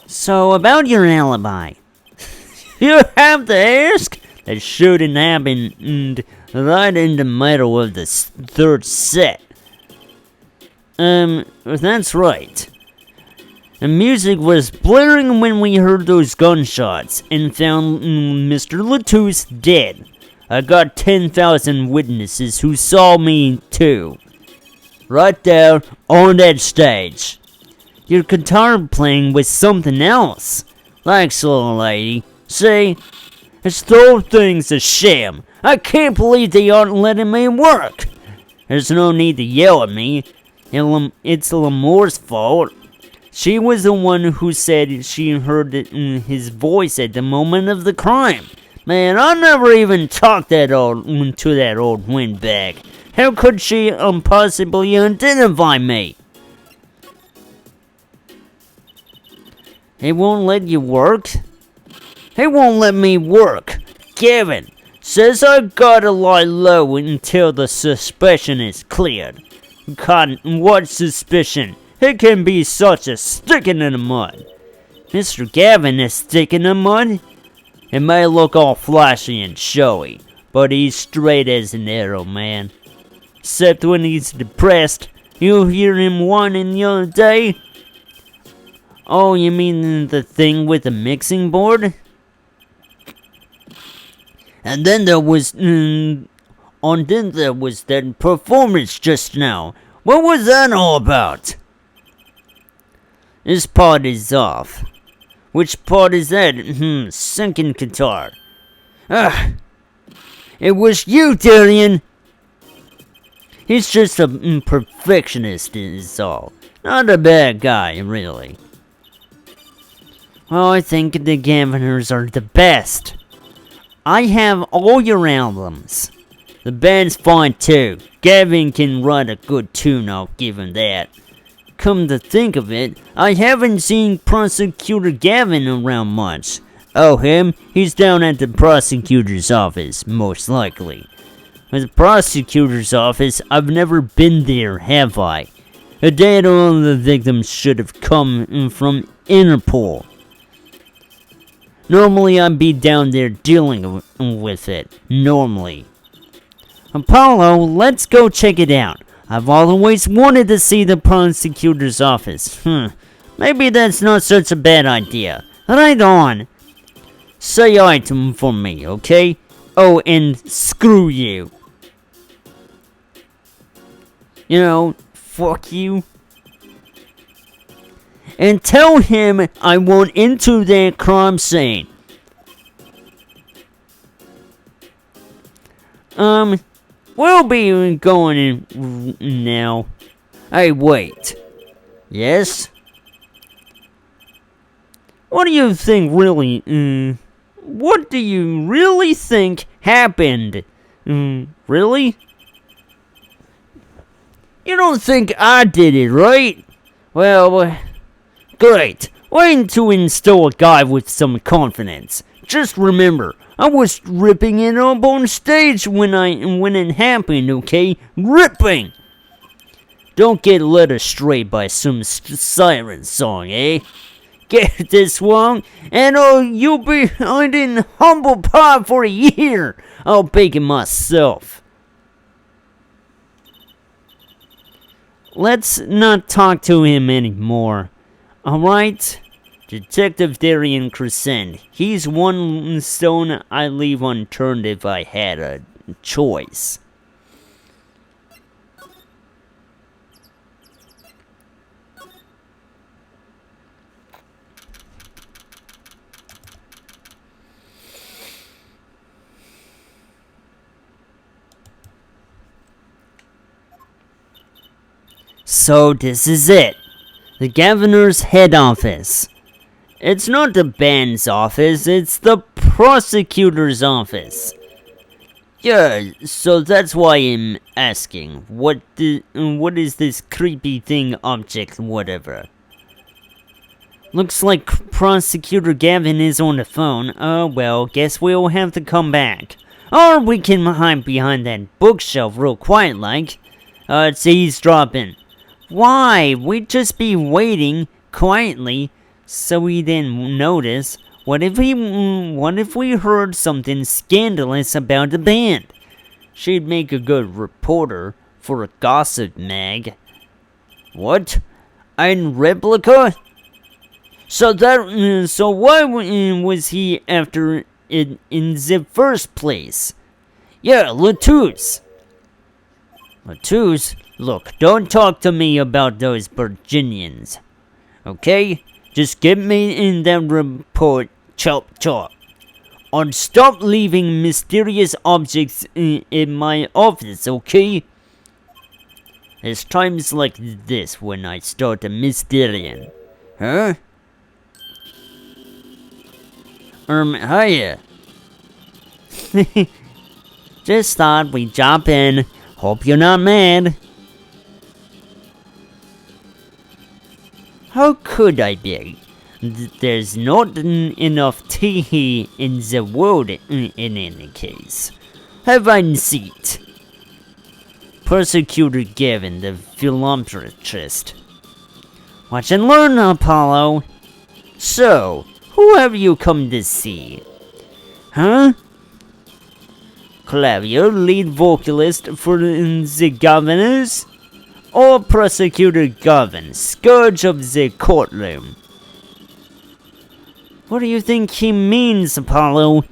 So, about your alibi. You have to ask? That shouldn't happen right in the middle of the third set. That's right. The music was blaring when we heard those gunshots and found Mr. Latouche dead. I got 10,000 witnesses who saw me too. Right there on that stage. Your guitar playing was something else. Thanks, little lady. See? This whole thing's a sham. I can't believe they aren't letting me work. There's no need to yell at me. It's Lamore's fault. She was the one who said she heard his voice at the moment of the crime. Man, I never even talked to that old windbag. How could she possibly identify me? He won't let you work? He won't let me work. Gavin says I gotta lie low until the suspicion is cleared. God, what suspicion? It can be such a sticking in the mud. Mr. Gavin is sticking in the mud? It may look all flashy and showy, but he's straight as an arrow, man. Except when he's depressed. You hear him whining the other day? Oh, you mean the thing with the mixing board? And then there was that performance just now. What was that all about? This part is off. Which part is that? Sinking guitar. It was you, Darian. He's just a perfectionist is all. Not a bad guy, really. Well, I think the Gaviners are the best. I have all your albums. The band's fine too. Gavin can write a good tune, I'll give him that. Come to think of it, I haven't seen Prosecutor Gavin around much. Oh, him? He's down at the prosecutor's office, most likely. With the prosecutor's office, I've never been there, have I? The data on the victims should have come from Interpol. Normally, I'd be down there dealing with it. Normally. Apollo, let's go check it out. I've always wanted to see the prosecutor's office. Maybe that's not such a bad idea. Right on. Say item for me, okay? Oh, and screw you. You know, fuck you. And tell him I want into that crime scene. We'll be going in now. Hey, wait. Yes? What do you think really, what do you really think happened? Really? You don't think I did it, right? Well, great. Waiting to install a guy with some confidence. Just remember, I was ripping it up on stage when it happened, okay? Ripping! Don't get led astray by some siren song, eh? Get this wrong, and you'll be eating humble pie for a year. I'll bake it myself. Let's not talk to him anymore. Alright? Detective Darian Crescent. He's one stone I'd leave unturned if I had a choice. So this is it. The governor's head office. It's not the band's office, it's the prosecutor's office. Yeah, so that's why I'm asking. What is this creepy thing, object, whatever? Looks like Prosecutor Gavin is on the phone. Oh well, guess we'll have to come back. Or we can hide behind that bookshelf real quiet like. It's eavesdropping. Why? We'd just be waiting quietly so we didn't notice. What if we heard something scandalous about the band? She'd make a good reporter for a gossip mag. What? In replica? So why was he after it in the first place? Yeah, Latouche. Latouche? Look, don't talk to me about those Virginians. Okay? Just get me in that report, chop chop. Or stop leaving mysterious objects in my office, okay? There's times like this when I start a mysterian. Huh? Hiya. Just thought we'd jump in. Hope you're not mad. How could I be? There's not enough tea in the world in any case. Have a seat. Prosecutor Gavin, the philanthropist. Watch and learn, Apollo. So, who have you come to see? Huh? Clavier, lead vocalist for the Governors? Or Prosecutor Gavin, scourge of the courtroom? What do you think he means, Apollo?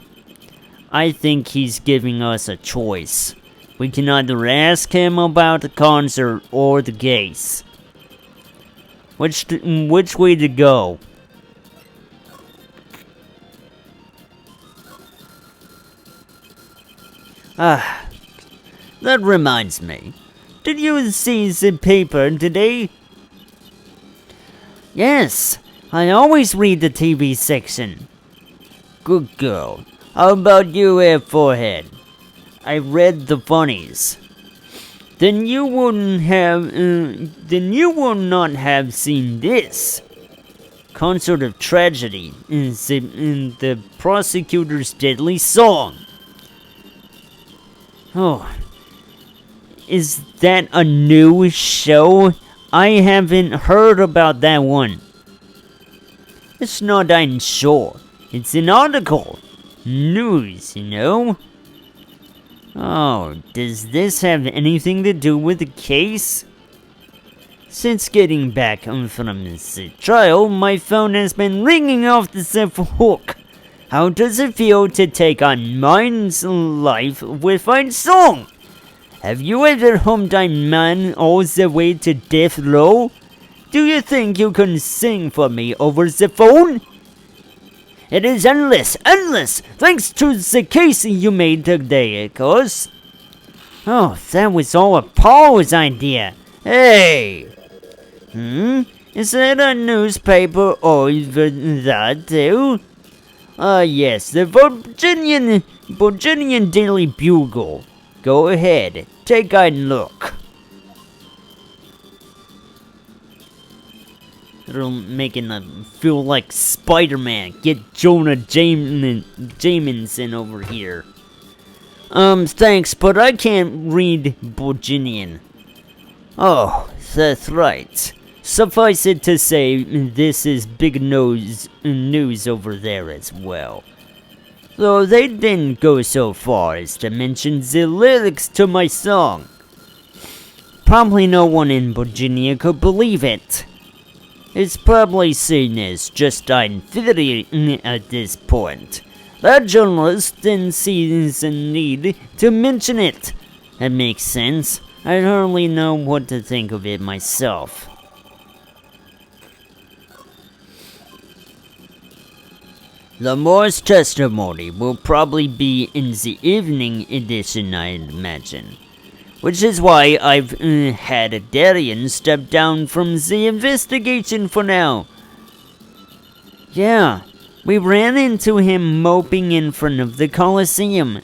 I think he's giving us a choice. We can either ask him about the concert or the case. Which way to go? That reminds me. Did you see the paper today? Yes, I always read the TV section. Good girl. How about you, forehead? I read the funnies. Then you will not have seen this. Concert of Tragedy in the prosecutor's deadly song. Oh, is that a new show? I haven't heard about that one. It's not I'm sure. It's an article. News, you know? Oh, does this have anything to do with the case? Since getting back from the trial, my phone has been ringing off the hook. How does it feel to take on mine's life with a song? Have you ever hummed a man all the way to death row? Do you think you can sing for me over the phone? It is endless, thanks to the case you made today, of course. Oh, that was all Apollo's idea. Hey! Is that a newspaper or that too? Yes, the Virginian Daily Bugle. Go ahead, take a look. It'll make it feel like Spider-Man. Get Jonah Jameson over here. Thanks, but I can't read Virginian. Oh, that's right. Suffice it to say, this is big news over there as well. Though they didn't go so far as to mention the lyrics to my song. Probably no one in Virginia could believe it. It's probably seen as just a theory at this point. That journalist didn't see the need to mention it. That makes sense. I hardly know what to think of it myself. Lamore's testimony will probably be in the evening edition, I imagine. Which is why I've had Darian step down from the investigation for now. Yeah, we ran into him moping in front of the Coliseum.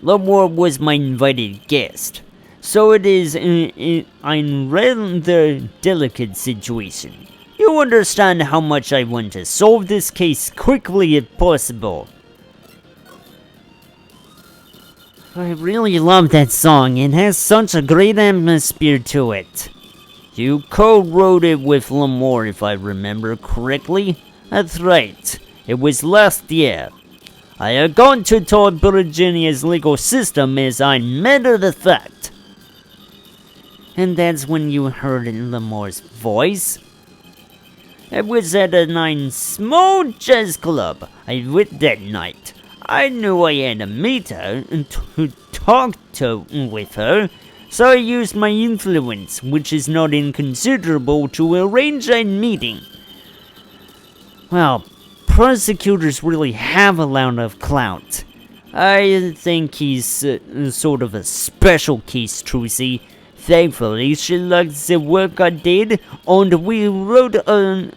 Lamore was my invited guest, so it is a rather delicate situation. You understand how much I want to solve this case quickly if possible. I really love that song. It has such a great atmosphere to it. You co-wrote it with Lamore, if I remember correctly. That's right. It was last year. I have gone to toward Virginia's legal system as a matter of fact. And that's when you heard Lamore's voice? I was at a nice small jazz club I went that night. I knew I had to meet her and to talk to with her, so I used my influence, which is not inconsiderable, to arrange a meeting. Well, prosecutors really have a lot of clout. I think he's sort of a special case, Trucy. Thankfully, she liked the work I did, and we wrote a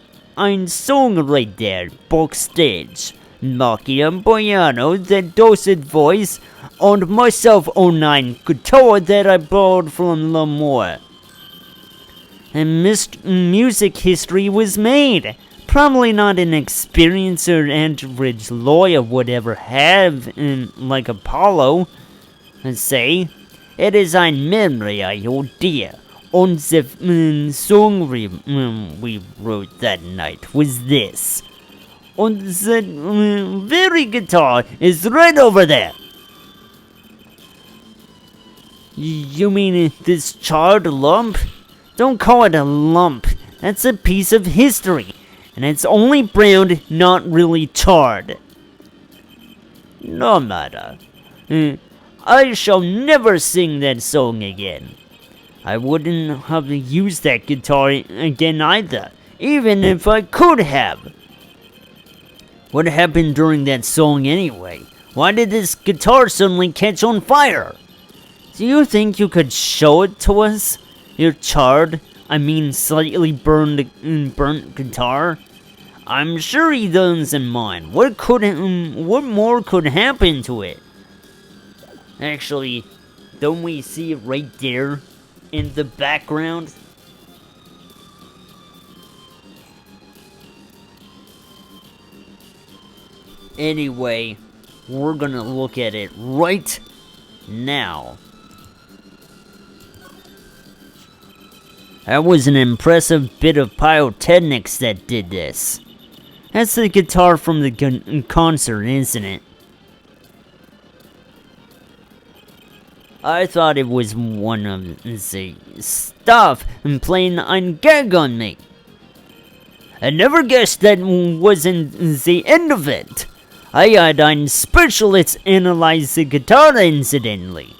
song right there, backstage. Marky and piano, that dulcet voice, and myself on guitar that I borrowed from Lamore. And music history was made. Probably not an experienced or average lawyer would ever have, like Apollo. And say, it is ein memory, oh dear. And the song we wrote that night was this. And the very guitar is right over there. You mean this charred lump? Don't call it a lump. That's a piece of history. And it's only browned, not really charred. No matter. I shall never sing that song again. I wouldn't have used that guitar again either, even if I could have. What happened during that song anyway? Why did this guitar suddenly catch on fire? Do you think you could show it to us? Your charred, slightly burnt guitar? I'm sure he doesn't mind. What more could happen to it? Actually, don't we see it right there in the background? Anyway, we're gonna look at it right now. That was an impressive bit of pyrotechnics that did this. That's the guitar from the concert, isn't it? I thought it was one of the stuff playing ein gag on me. I never guessed that wasn't the end of it. I had ein specialist analyze the guitar incidentally.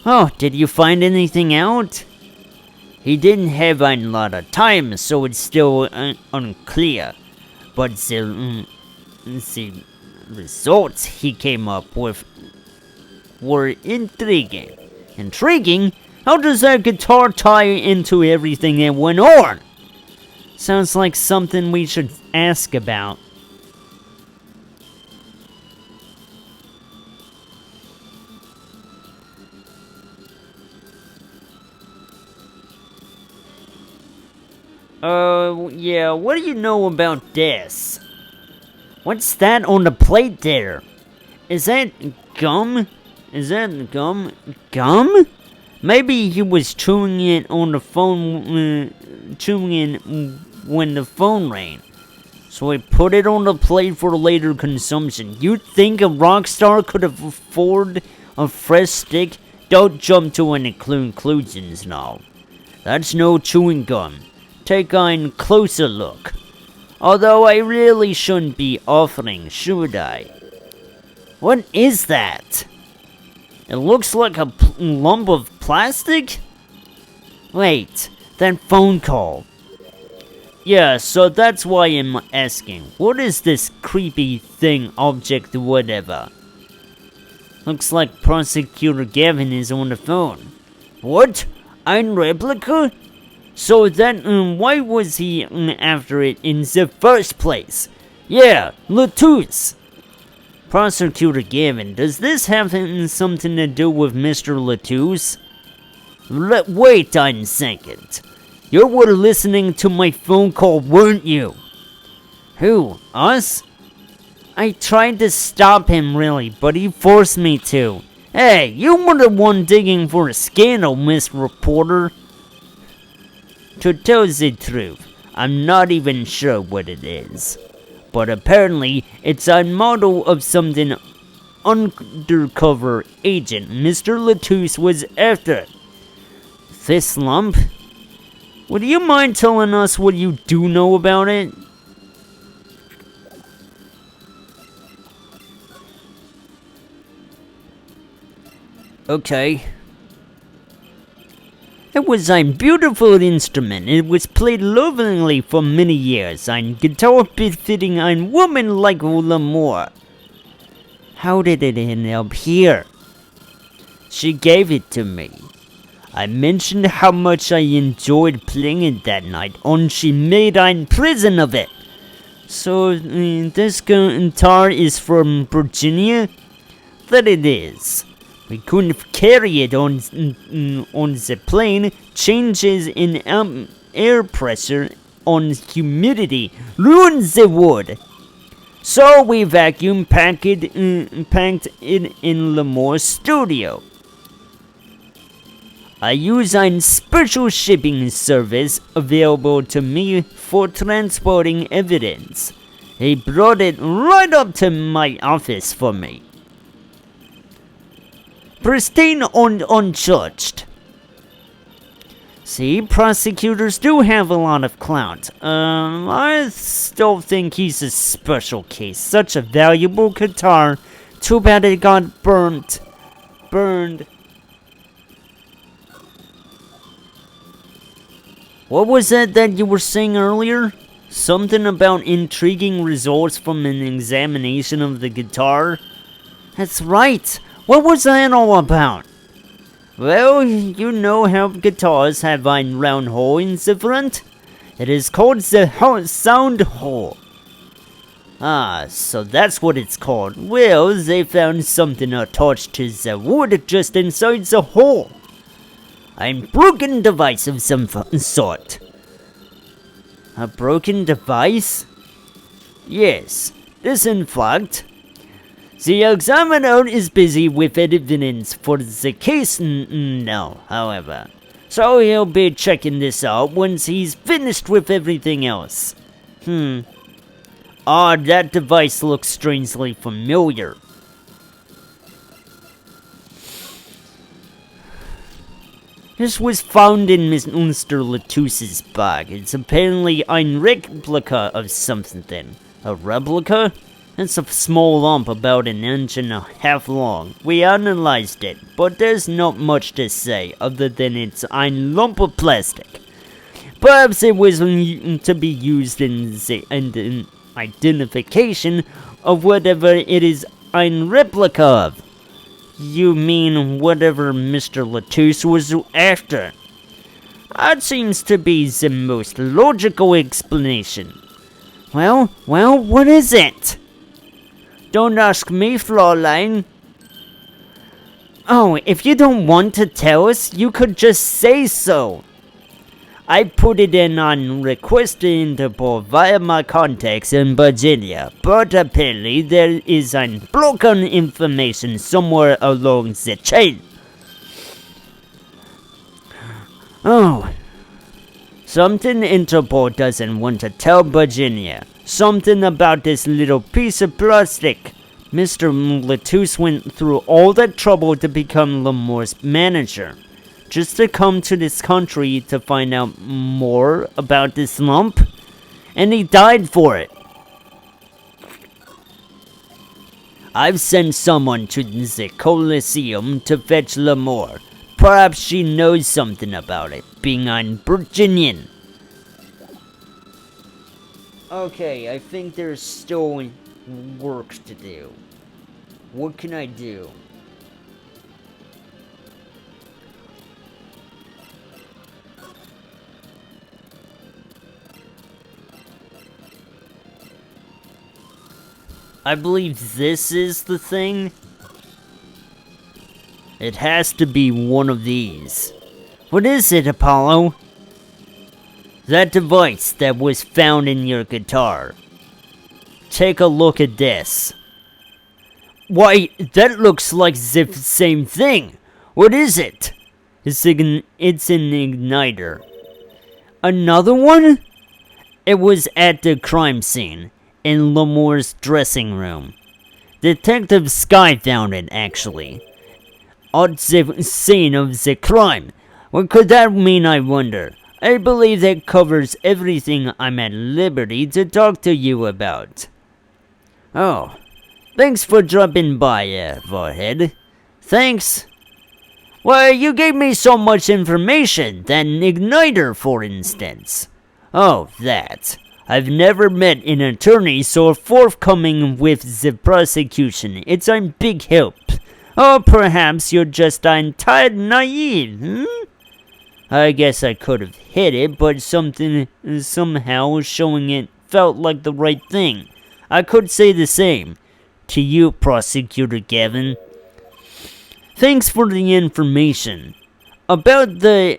Oh, did you find anything out? He didn't have a lot of time, so it's still unclear. But the results he came up with were intriguing. Intriguing? How does that guitar tie into everything that went on? Sounds like something we should ask about. Yeah, what do you know about this? What's that on the plate there? Is that gum? Is that gum? Gum? Maybe he was chewing it on the phone, chewing it when the phone rang. So he put it on the plate for later consumption. You think a rock star could afford a fresh stick? Don't jump to any conclusions now. That's no chewing gum. Take a closer look. Although I really shouldn't be offering, should I? What is that? It looks like a lump of plastic? Wait, that phone call. Yeah, so that's why I'm asking. What is this creepy thing, object, whatever? Looks like Prosecutor Gavin is on the phone. What? Ein replica? So then, why was he after it in the first place? Yeah, Latouche. Prosecutor Gavin, does this have something to do with Mr. Latouche? Wait a second. You were listening to my phone call, weren't you? Who? Us? I tried to stop him, really, but he forced me to. Hey, you were the one digging for a scandal, Miss Reporter. To tell the truth, I'm not even sure what it is. But apparently, it's a model of something undercover agent Mr. Latouche was after. This lump? Would you mind telling us what you do know about it? Okay. It was a beautiful instrument. It was played lovingly for many years. A guitar befitting a woman like Lamore. How did it end up here? She gave it to me. I mentioned how much I enjoyed playing it that night, and she made a prison of it. So, this guitar is from Virginia? That it is. We couldn't carry it on the plane. Changes in air pressure on humidity ruins the wood. So we vacuum packed it in Lamore's studio. I use a special shipping service available to me for transporting evidence. He brought it right up to my office for me. Pristine and untouched. See, prosecutors do have a lot of clout. I still think he's a special case. Such a valuable guitar. Too bad it got burned. What was that you were saying earlier? Something about intriguing results from an examination of the guitar? That's right. What was that all about? Well, you know how guitars have a round hole in the front? It is called the sound hole. Ah, so that's what it's called. Well, they found something attached to the wood just inside the hole. A broken device of some sort. A broken device? Yes, this in fact. The examiner is busy with evidence for the case now, however. So he'll be checking this out once he's finished with everything else. That device looks strangely familiar. This was found in Mr. Latusse's bag. It's apparently a replica of something. A replica? It's a small lump about an inch and a half long. We analyzed it, but there's not much to say other than it's a lump of plastic. Perhaps it was to be used in the identification of whatever it is a replica of. You mean whatever Mr. Latousse was after? That seems to be the most logical explanation. Well, what is it? Don't ask me, Fraulein. Oh, if you don't want to tell us, you could just say so. I put it in on request to Interpol via my contacts in Virginia, but apparently there is broken information somewhere along the chain. Oh, something Interpol doesn't want to tell Virginia. Something about this little piece of plastic. Mr. Latousse went through all that trouble to become Lamore's manager. Just to come to this country to find out more about this lump. And he died for it. I've sent someone to the Coliseum to fetch Lamore. Perhaps she knows something about it, being a Virginian. Okay, I think there's still work to do. What can I do? I believe this is the thing. It has to be one of these. What is it, Apollo? That device that was found in your guitar. Take a look at this. Why, that looks like the same thing. What is it? It's an igniter. Another one? It was at the crime scene, in Lamore's dressing room. Detective Sky found it, actually. At the scene of the crime. What could that mean, I wonder? I believe that covers everything I'm at liberty to talk to you about. Oh, thanks for dropping by, Warhead. Thanks. Why, you gave me so much information, that igniter, for instance. Oh, that. I've never met an attorney so forthcoming with the prosecution. It's a big help. Or perhaps you're just entirely naive, I guess I could have hit it, but somehow showing it felt like the right thing. I could say the same. To you, Prosecutor Gavin. Thanks for the information. About the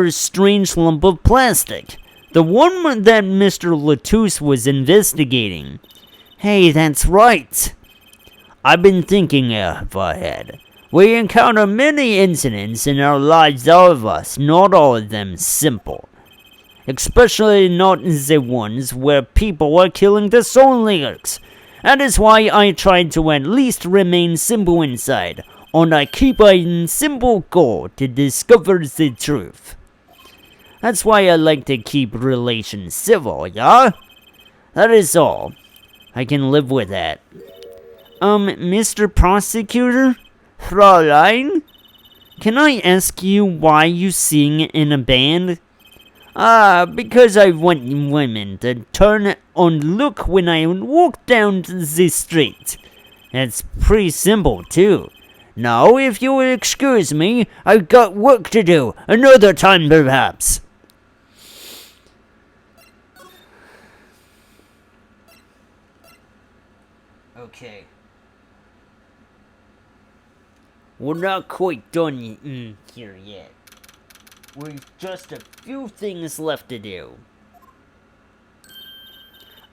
strange lump of plastic. The one that Mr. Latouche was investigating. Hey, that's right. I've been thinking, Warhead. We encounter many incidents in our lives, all of us, not all of them simple. Especially not the ones where people are killing their own lyrics. That is why I try to at least remain simple inside, and I keep a simple goal to discover the truth. That's why I like to keep relations civil, yeah? That is all. I can live with that. Mr. Prosecutor? Fräulein? Can I ask you why you sing in a band? Because I want women to turn and look when I walk down the street. That's pretty simple, too. Now, if you will excuse me, I've got work to do. Another time, perhaps. Okay. We're not quite done here yet. We've just a few things left to do.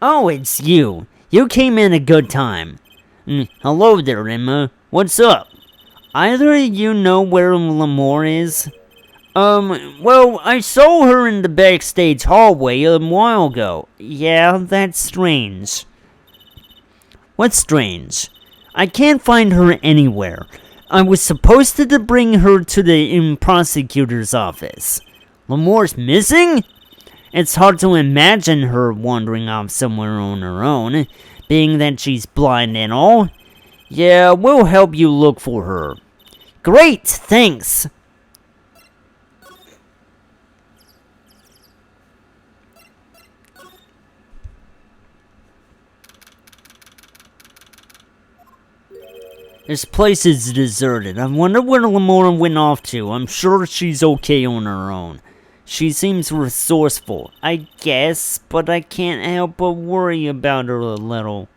Oh, it's you. You came in a good time. Hello there, Emma. What's up? Either of you know where Lamore is? Well, I saw her in the backstage hallway a while ago. Yeah, that's strange. What's strange? I can't find her anywhere. I was supposed to bring her to the prosecutor's office. Lamore's missing? It's hard to imagine her wandering off somewhere on her own, being that she's blind and all. Yeah, we'll help you look for her. Great, thanks! This place is deserted. I wonder where Lamora went off to. I'm sure she's okay on her own. She seems resourceful, I guess, but I can't help but worry about her a little.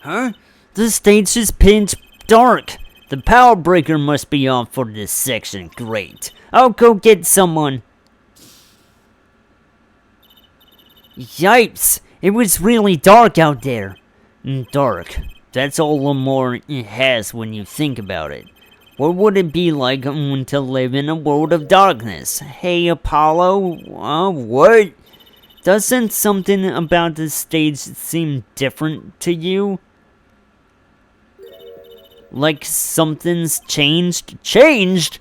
Huh? The stage is pitch dark. The power breaker must be on for this section. Great. I'll go get someone. Yipes! It was really dark out there. Dark. That's all Lamore has when you think about it. What would it be like to live in a world of darkness? Hey, Apollo? What? Doesn't something about the stage seem different to you? Like something's changed? Changed?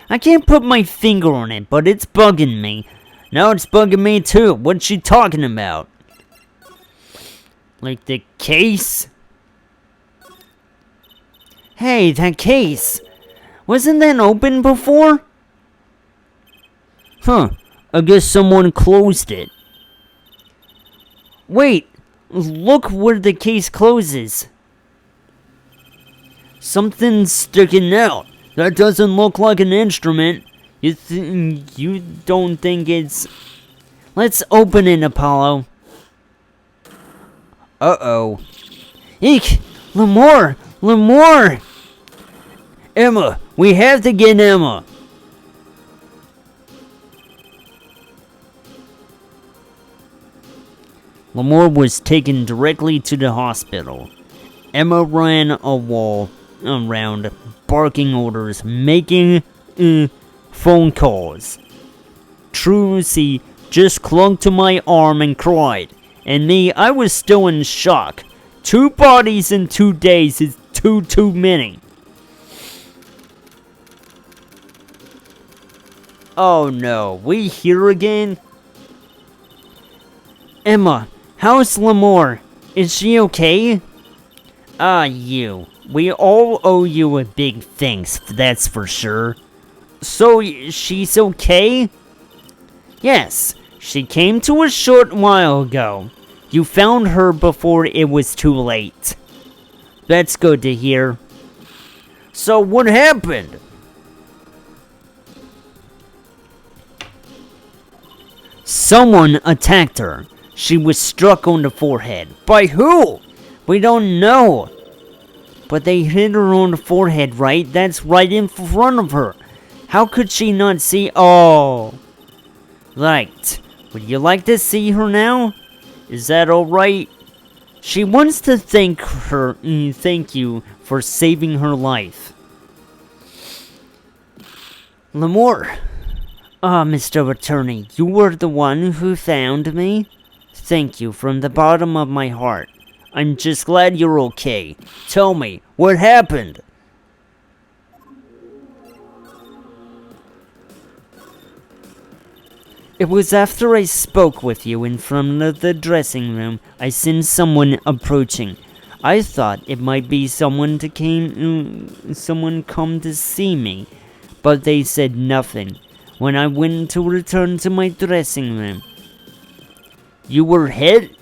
I can't put my finger on it, but it's bugging me. Now it's bugging me too. What's she talking about? Like the case? Hey, that case. Wasn't that open before? Huh. I guess someone closed it. Wait. Look where the case closes. Something's sticking out. That doesn't look like an instrument. You don't think it's... Let's open it, Apollo. Uh-oh. Eek! Lamore! Lamore! Emma! We have to get Emma! Lamore was taken directly to the hospital. Emma ran a wall around, barking orders, making phone calls. Trucy just clung to my arm and cried. And me, I was still in shock. 2 bodies in 2 days is too many. Oh no, we here again? Emma, how's Lamore? Is she okay? You. We all owe you a big thanks, that's for sure. So, she's okay? Yes, she came to a short while ago. You found her before it was too late. That's good to hear. So, what happened? Someone attacked her. She was struck on the forehead. By who? We don't know. But they hit her on the forehead, right? That's right in front of her. How could she not see? Oh. Right. Would you like to see her now? Is that alright? She wants to thank you for saving her life. Lamore. Mr. Attorney, you were the one who found me? Thank you from the bottom of my heart. I'm just glad you're okay. Tell me, what happened? It was after I spoke with you in front of the dressing room, I sensed someone approaching. I thought it might be someone come to see me, but they said nothing. When I went to return to my dressing room, you were hit?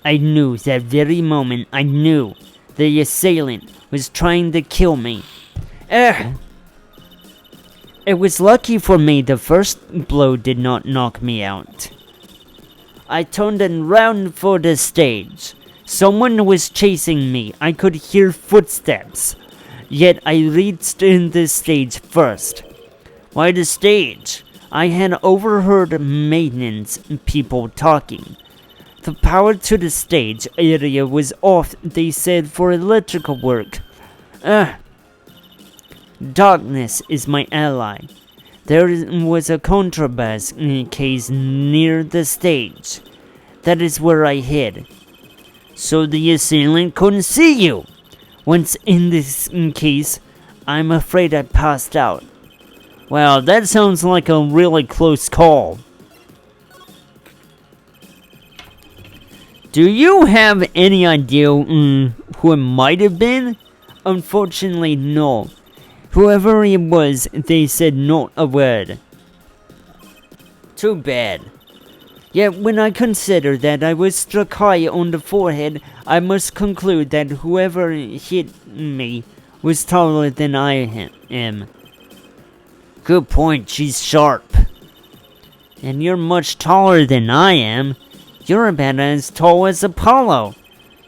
I knew that very moment. I knew the assailant was trying to kill me. It was lucky for me the first blow did not knock me out. I turned around for the stage. Someone was chasing me. I could hear footsteps. Yet I reached in the stage first. Why the stage? I had overheard maintenance people talking. The power to the stage area was off, they said, for electrical work. Darkness is my ally. There was a contrabass case near the stage. That is where I hid. So the assailant couldn't see you. Once in this case, I'm afraid I passed out. Wow, that sounds like a really close call. Do you have any idea who it might have been? Unfortunately, no. Whoever it was, they said not a word. Too bad. Yet when I consider that I was struck high on the forehead, I must conclude that whoever hit me was taller than I am. Good point, she's sharp. And you're much taller than I am. You're about as tall as Apollo.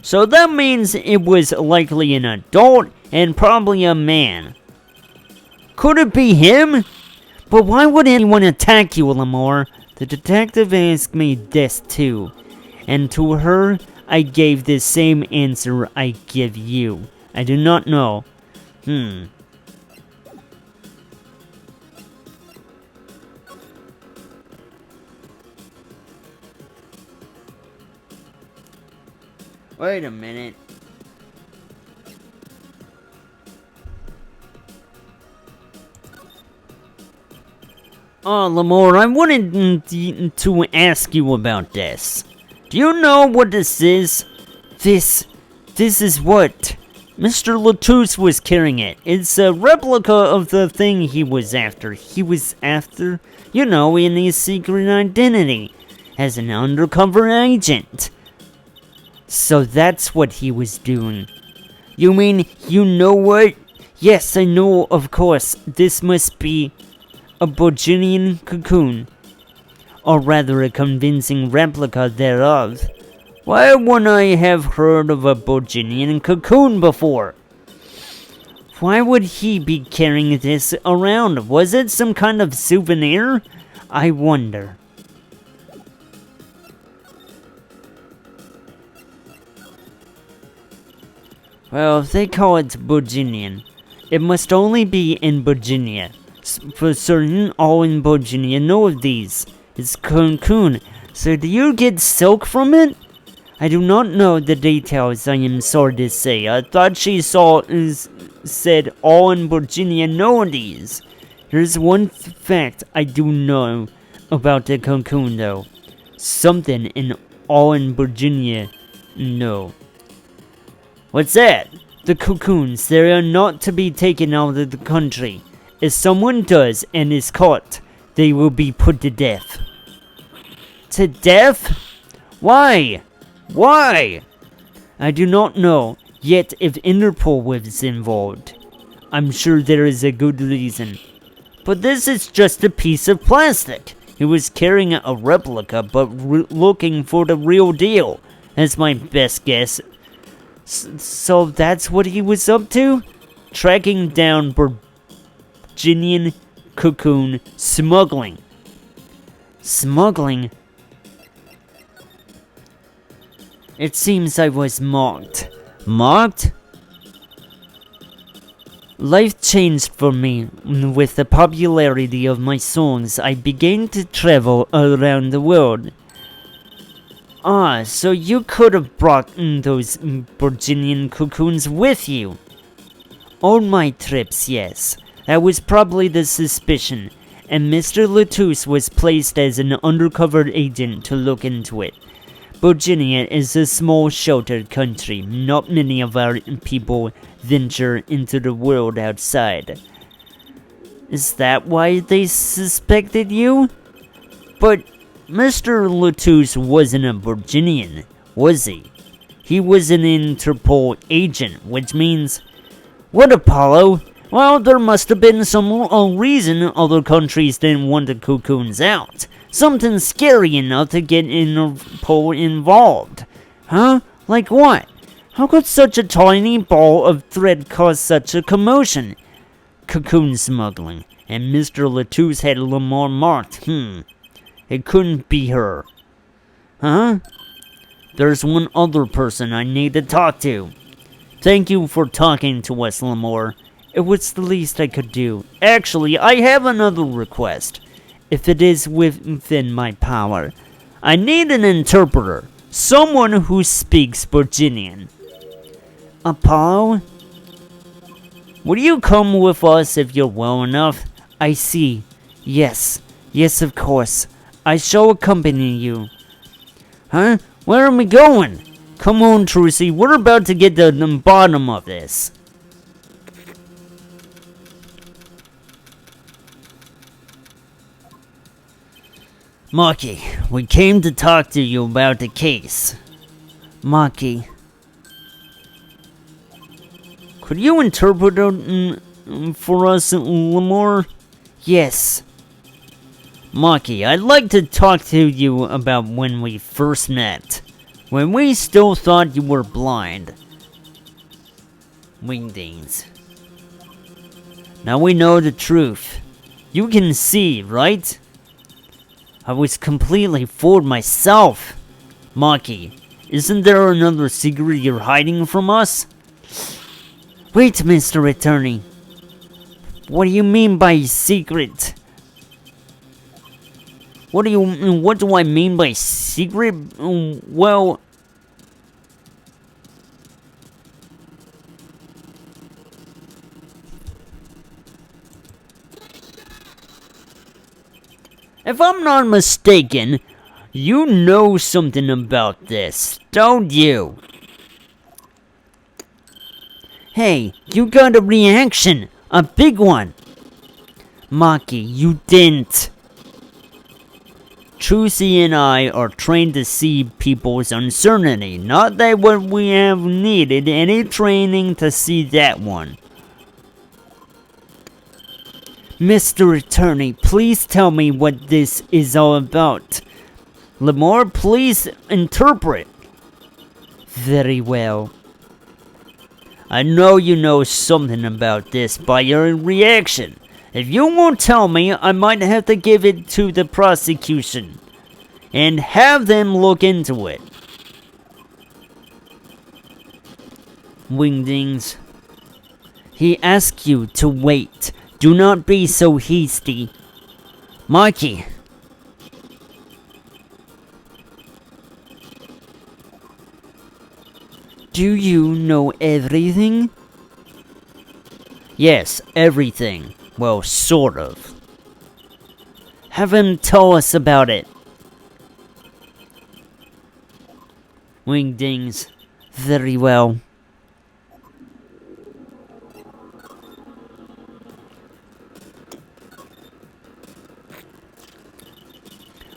So that means it was likely an adult and probably a man. Could it be him? But why would anyone attack you, Lamore? The detective asked me this too. And to her, I gave the same answer I give you. I do not know. Wait a minute. Lamore, I wanted to ask you about this. Do you know what this is? This is what? Mr. Latouche was carrying it. It's a replica of the thing he was after. He was after, in his secret identity. As an undercover agent. So that's what he was doing. You mean, you know what? Yes, I know, of course. This must be a Boginian cocoon. Or rather, a convincing replica thereof. Why wouldn't I have heard of a Boginian cocoon before? Why would he be carrying this around? Was it some kind of souvenir? I wonder. Well, if they call it Boginian, it must only be in Virginia. For certain, all in Virginia know of these. It's cocoon. So do you get silk from it? I do not know the details, I am sorry to say. I thought she said all in Virginia know these. There's one fact I do know about the cocoon though. Something in all in Virginia know. What's that? The cocoons, they are not to be taken out of the country. If someone does and is caught, they will be put to death. To death? Why? Why? I do not know, yet if Interpol was involved, I'm sure there is a good reason. But this is just a piece of plastic. He was carrying a replica, but looking for the real deal. That's my best guess. So that's what he was up to? Tracking down Virginian cocoon smuggling. Smuggling? It seems I was mocked. Mocked? Life changed for me. With the popularity of my songs, I began to travel around the world. Ah, so you could have brought those Virginian cocoons with you. On my trips, yes. That was probably the suspicion, and Mr. Latouche was placed as an undercover agent to look into it. Virginia is a small, sheltered country. Not many of our people venture into the world outside. Is that why they suspected you? But Mr. Latouche wasn't a Virginian, was he? He was an Interpol agent, which means... What, Apollo? Well, there must have been some reason other countries didn't want the cocoons out. Something scary enough to get Interpol involved. Huh? Like what? How could such a tiny ball of thread cause such a commotion? Cocoon smuggling. And Mr. Latouche had Lamar marked. It couldn't be her. Huh? There's one other person I need to talk to. Thank you for talking to us, Lamar. It was the least I could do. Actually, I have another request. If it is within my power. I need an interpreter. Someone who speaks Virginian. Apollo? Will you come with us if you're well enough? I see. Yes. Yes, of course. I shall accompany you. Huh? Where are we going? Come on, Trucy. We're about to get to the bottom of this. Maki, we came to talk to you about the case. Maki. Could you interpret it for us, Lamar? Yes. Maki, I'd like to talk to you about when we first met. When we still thought you were blind. Wingdings. Now we know the truth. You can see, right? I was completely fooled myself. Maki, isn't there another secret you're hiding from us? Wait, Mr. Attorney. What do you mean by secret? What do I mean by secret? Well... If I'm not mistaken, you know something about this, don't you? Hey, you got a reaction! A big one! Maki, you didn't. Trucy and I are trained to see people's uncertainty. Not that we have needed any training to see that one. Mr. Attorney, please tell me what this is all about. Lamar, please interpret. Very well. I know you know something about this by your reaction. If you won't tell me, I might have to give it to the prosecution. And have them look into it. Wingdings. He asks you to wait. Do not be so hasty. Mikey. Do you know everything? Yes, everything. Well, sort of. Have him tell us about it. Wingdings. Very well.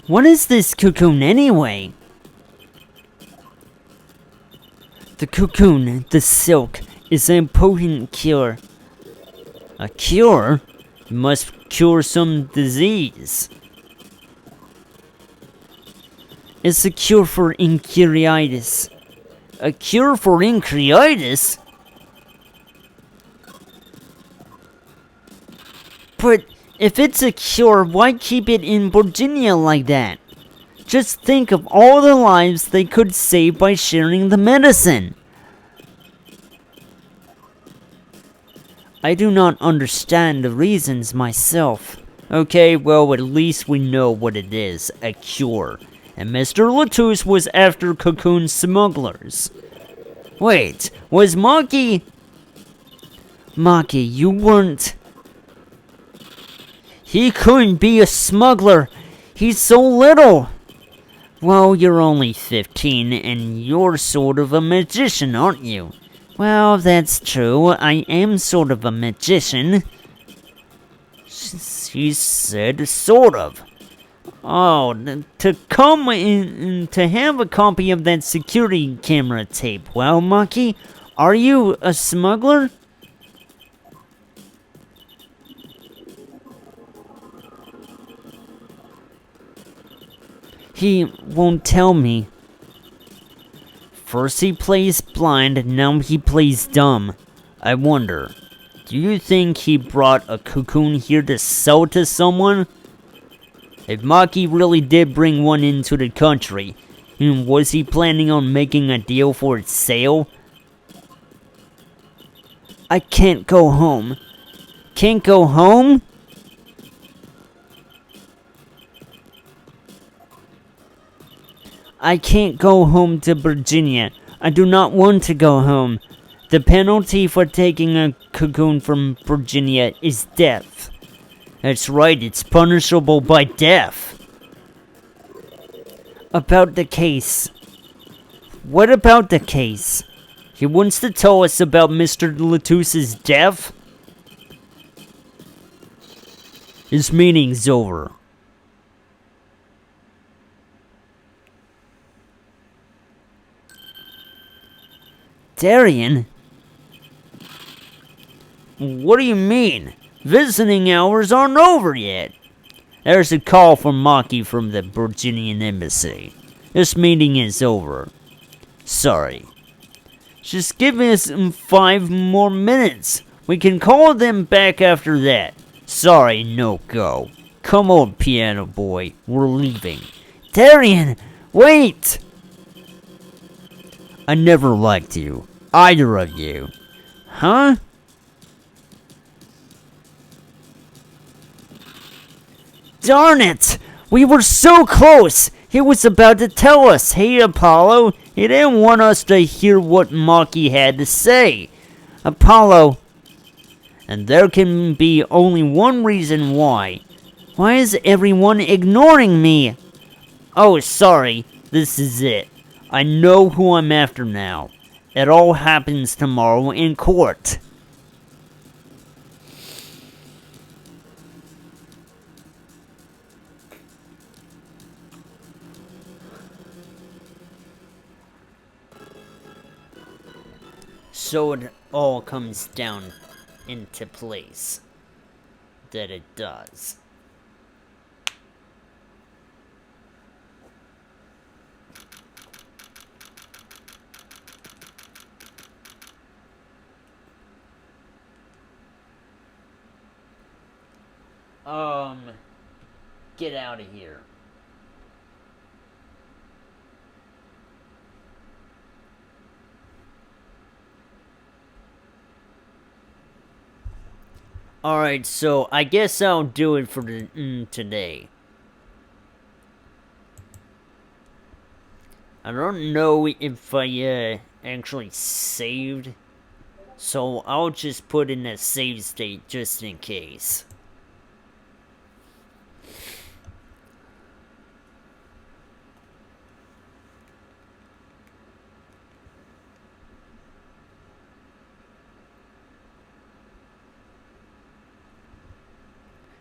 What is this cocoon anyway? The cocoon, the silk, is an potent cure. A cure? You must cure some disease. It's a cure for incuriitis. A cure for incuriitis? But if it's a cure, why keep it in Virginia like that? Just think of all the lives they could save by sharing the medicine. I do not understand the reasons myself. Okay, well, at least we know what it is. A cure. And Mr. Latouche was after cocoon smugglers. Wait, was Maki... Maki, you weren't... He couldn't be a smuggler. He's so little. Well, you're only 15, and you're sort of a magician, aren't you? Well, that's true. I am sort of a magician. She said sort of. Oh, to come in to have a copy of that security camera tape. Well, Maki, are you a smuggler? He won't tell me. First he plays blind, now he plays dumb. I wonder, do you think he brought a cocoon here to sell to someone? If Maki really did bring one into the country, was he planning on making a deal for its sale? I can't go home. Can't go home? I can't go home to Virginia. I do not want to go home. The penalty for taking a cocoon from Virginia is death. That's right, it's punishable by death. About the case. What about the case? He wants to tell us about Mr. Latouche's death? His meeting's over. Darian? What do you mean? Visiting hours aren't over yet. There's a call from Maki from the Virginian Embassy. This meeting is over. Sorry. Just give us 5 more minutes. We can call them back after that. Sorry, no go. Come on, piano boy. We're leaving. Darian, wait! I never liked you. Either of you. Huh? Darn it! We were so close! He was about to tell us. Hey, Apollo, he didn't want us to hear what Maki had to say. Apollo. And there can be only one reason why. Why is everyone ignoring me? Oh, sorry. This is it. I know who I'm after now. It all happens tomorrow in court. So it all comes down into place. That it does. Get out of here. Alright, so I guess I'll do it for today. I don't know if I actually saved. So I'll just put in a save state just in case.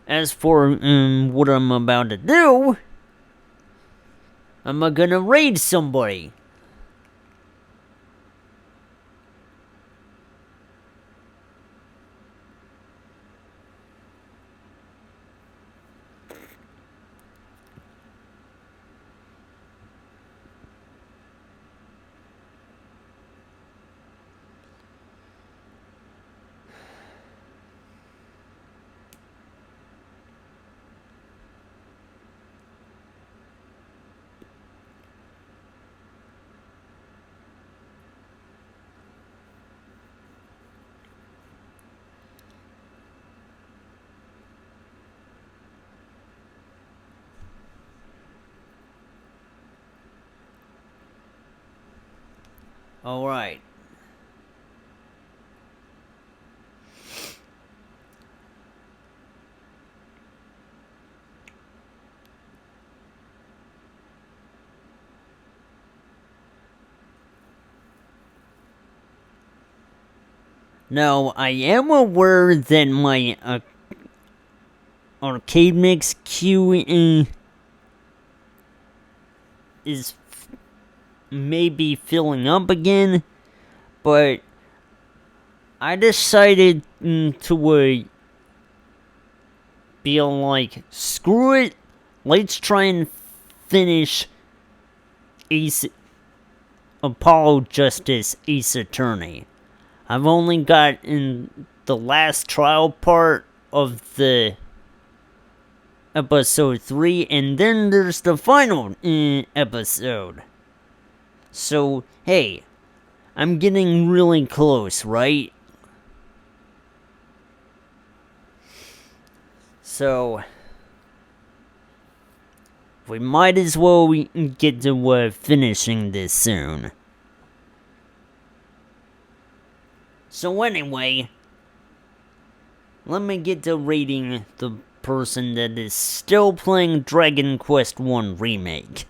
As for what I'm about to do, I'm gonna raid somebody. Alright. Now, I am aware that my arcade mix queue is maybe filling up again, but I decided to be like, screw it, let's try and finish Apollo Justice Ace Attorney. I've only got in the last trial part of the episode 3, and then there's the final episode. So, hey, I'm getting really close, right? So, we might as well get to finishing this soon. So anyway, let me get to rating the person that is still playing Dragon Quest I Remake.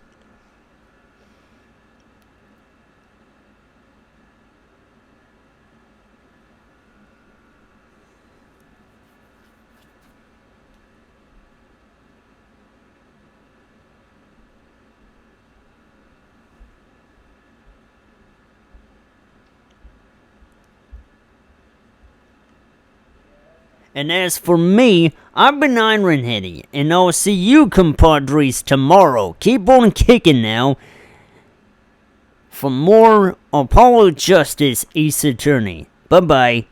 And as for me, I've been Iron Heady, and I'll see you compadres tomorrow. Keep on kicking now for more Apollo Justice Ace Attorney. Bye-bye.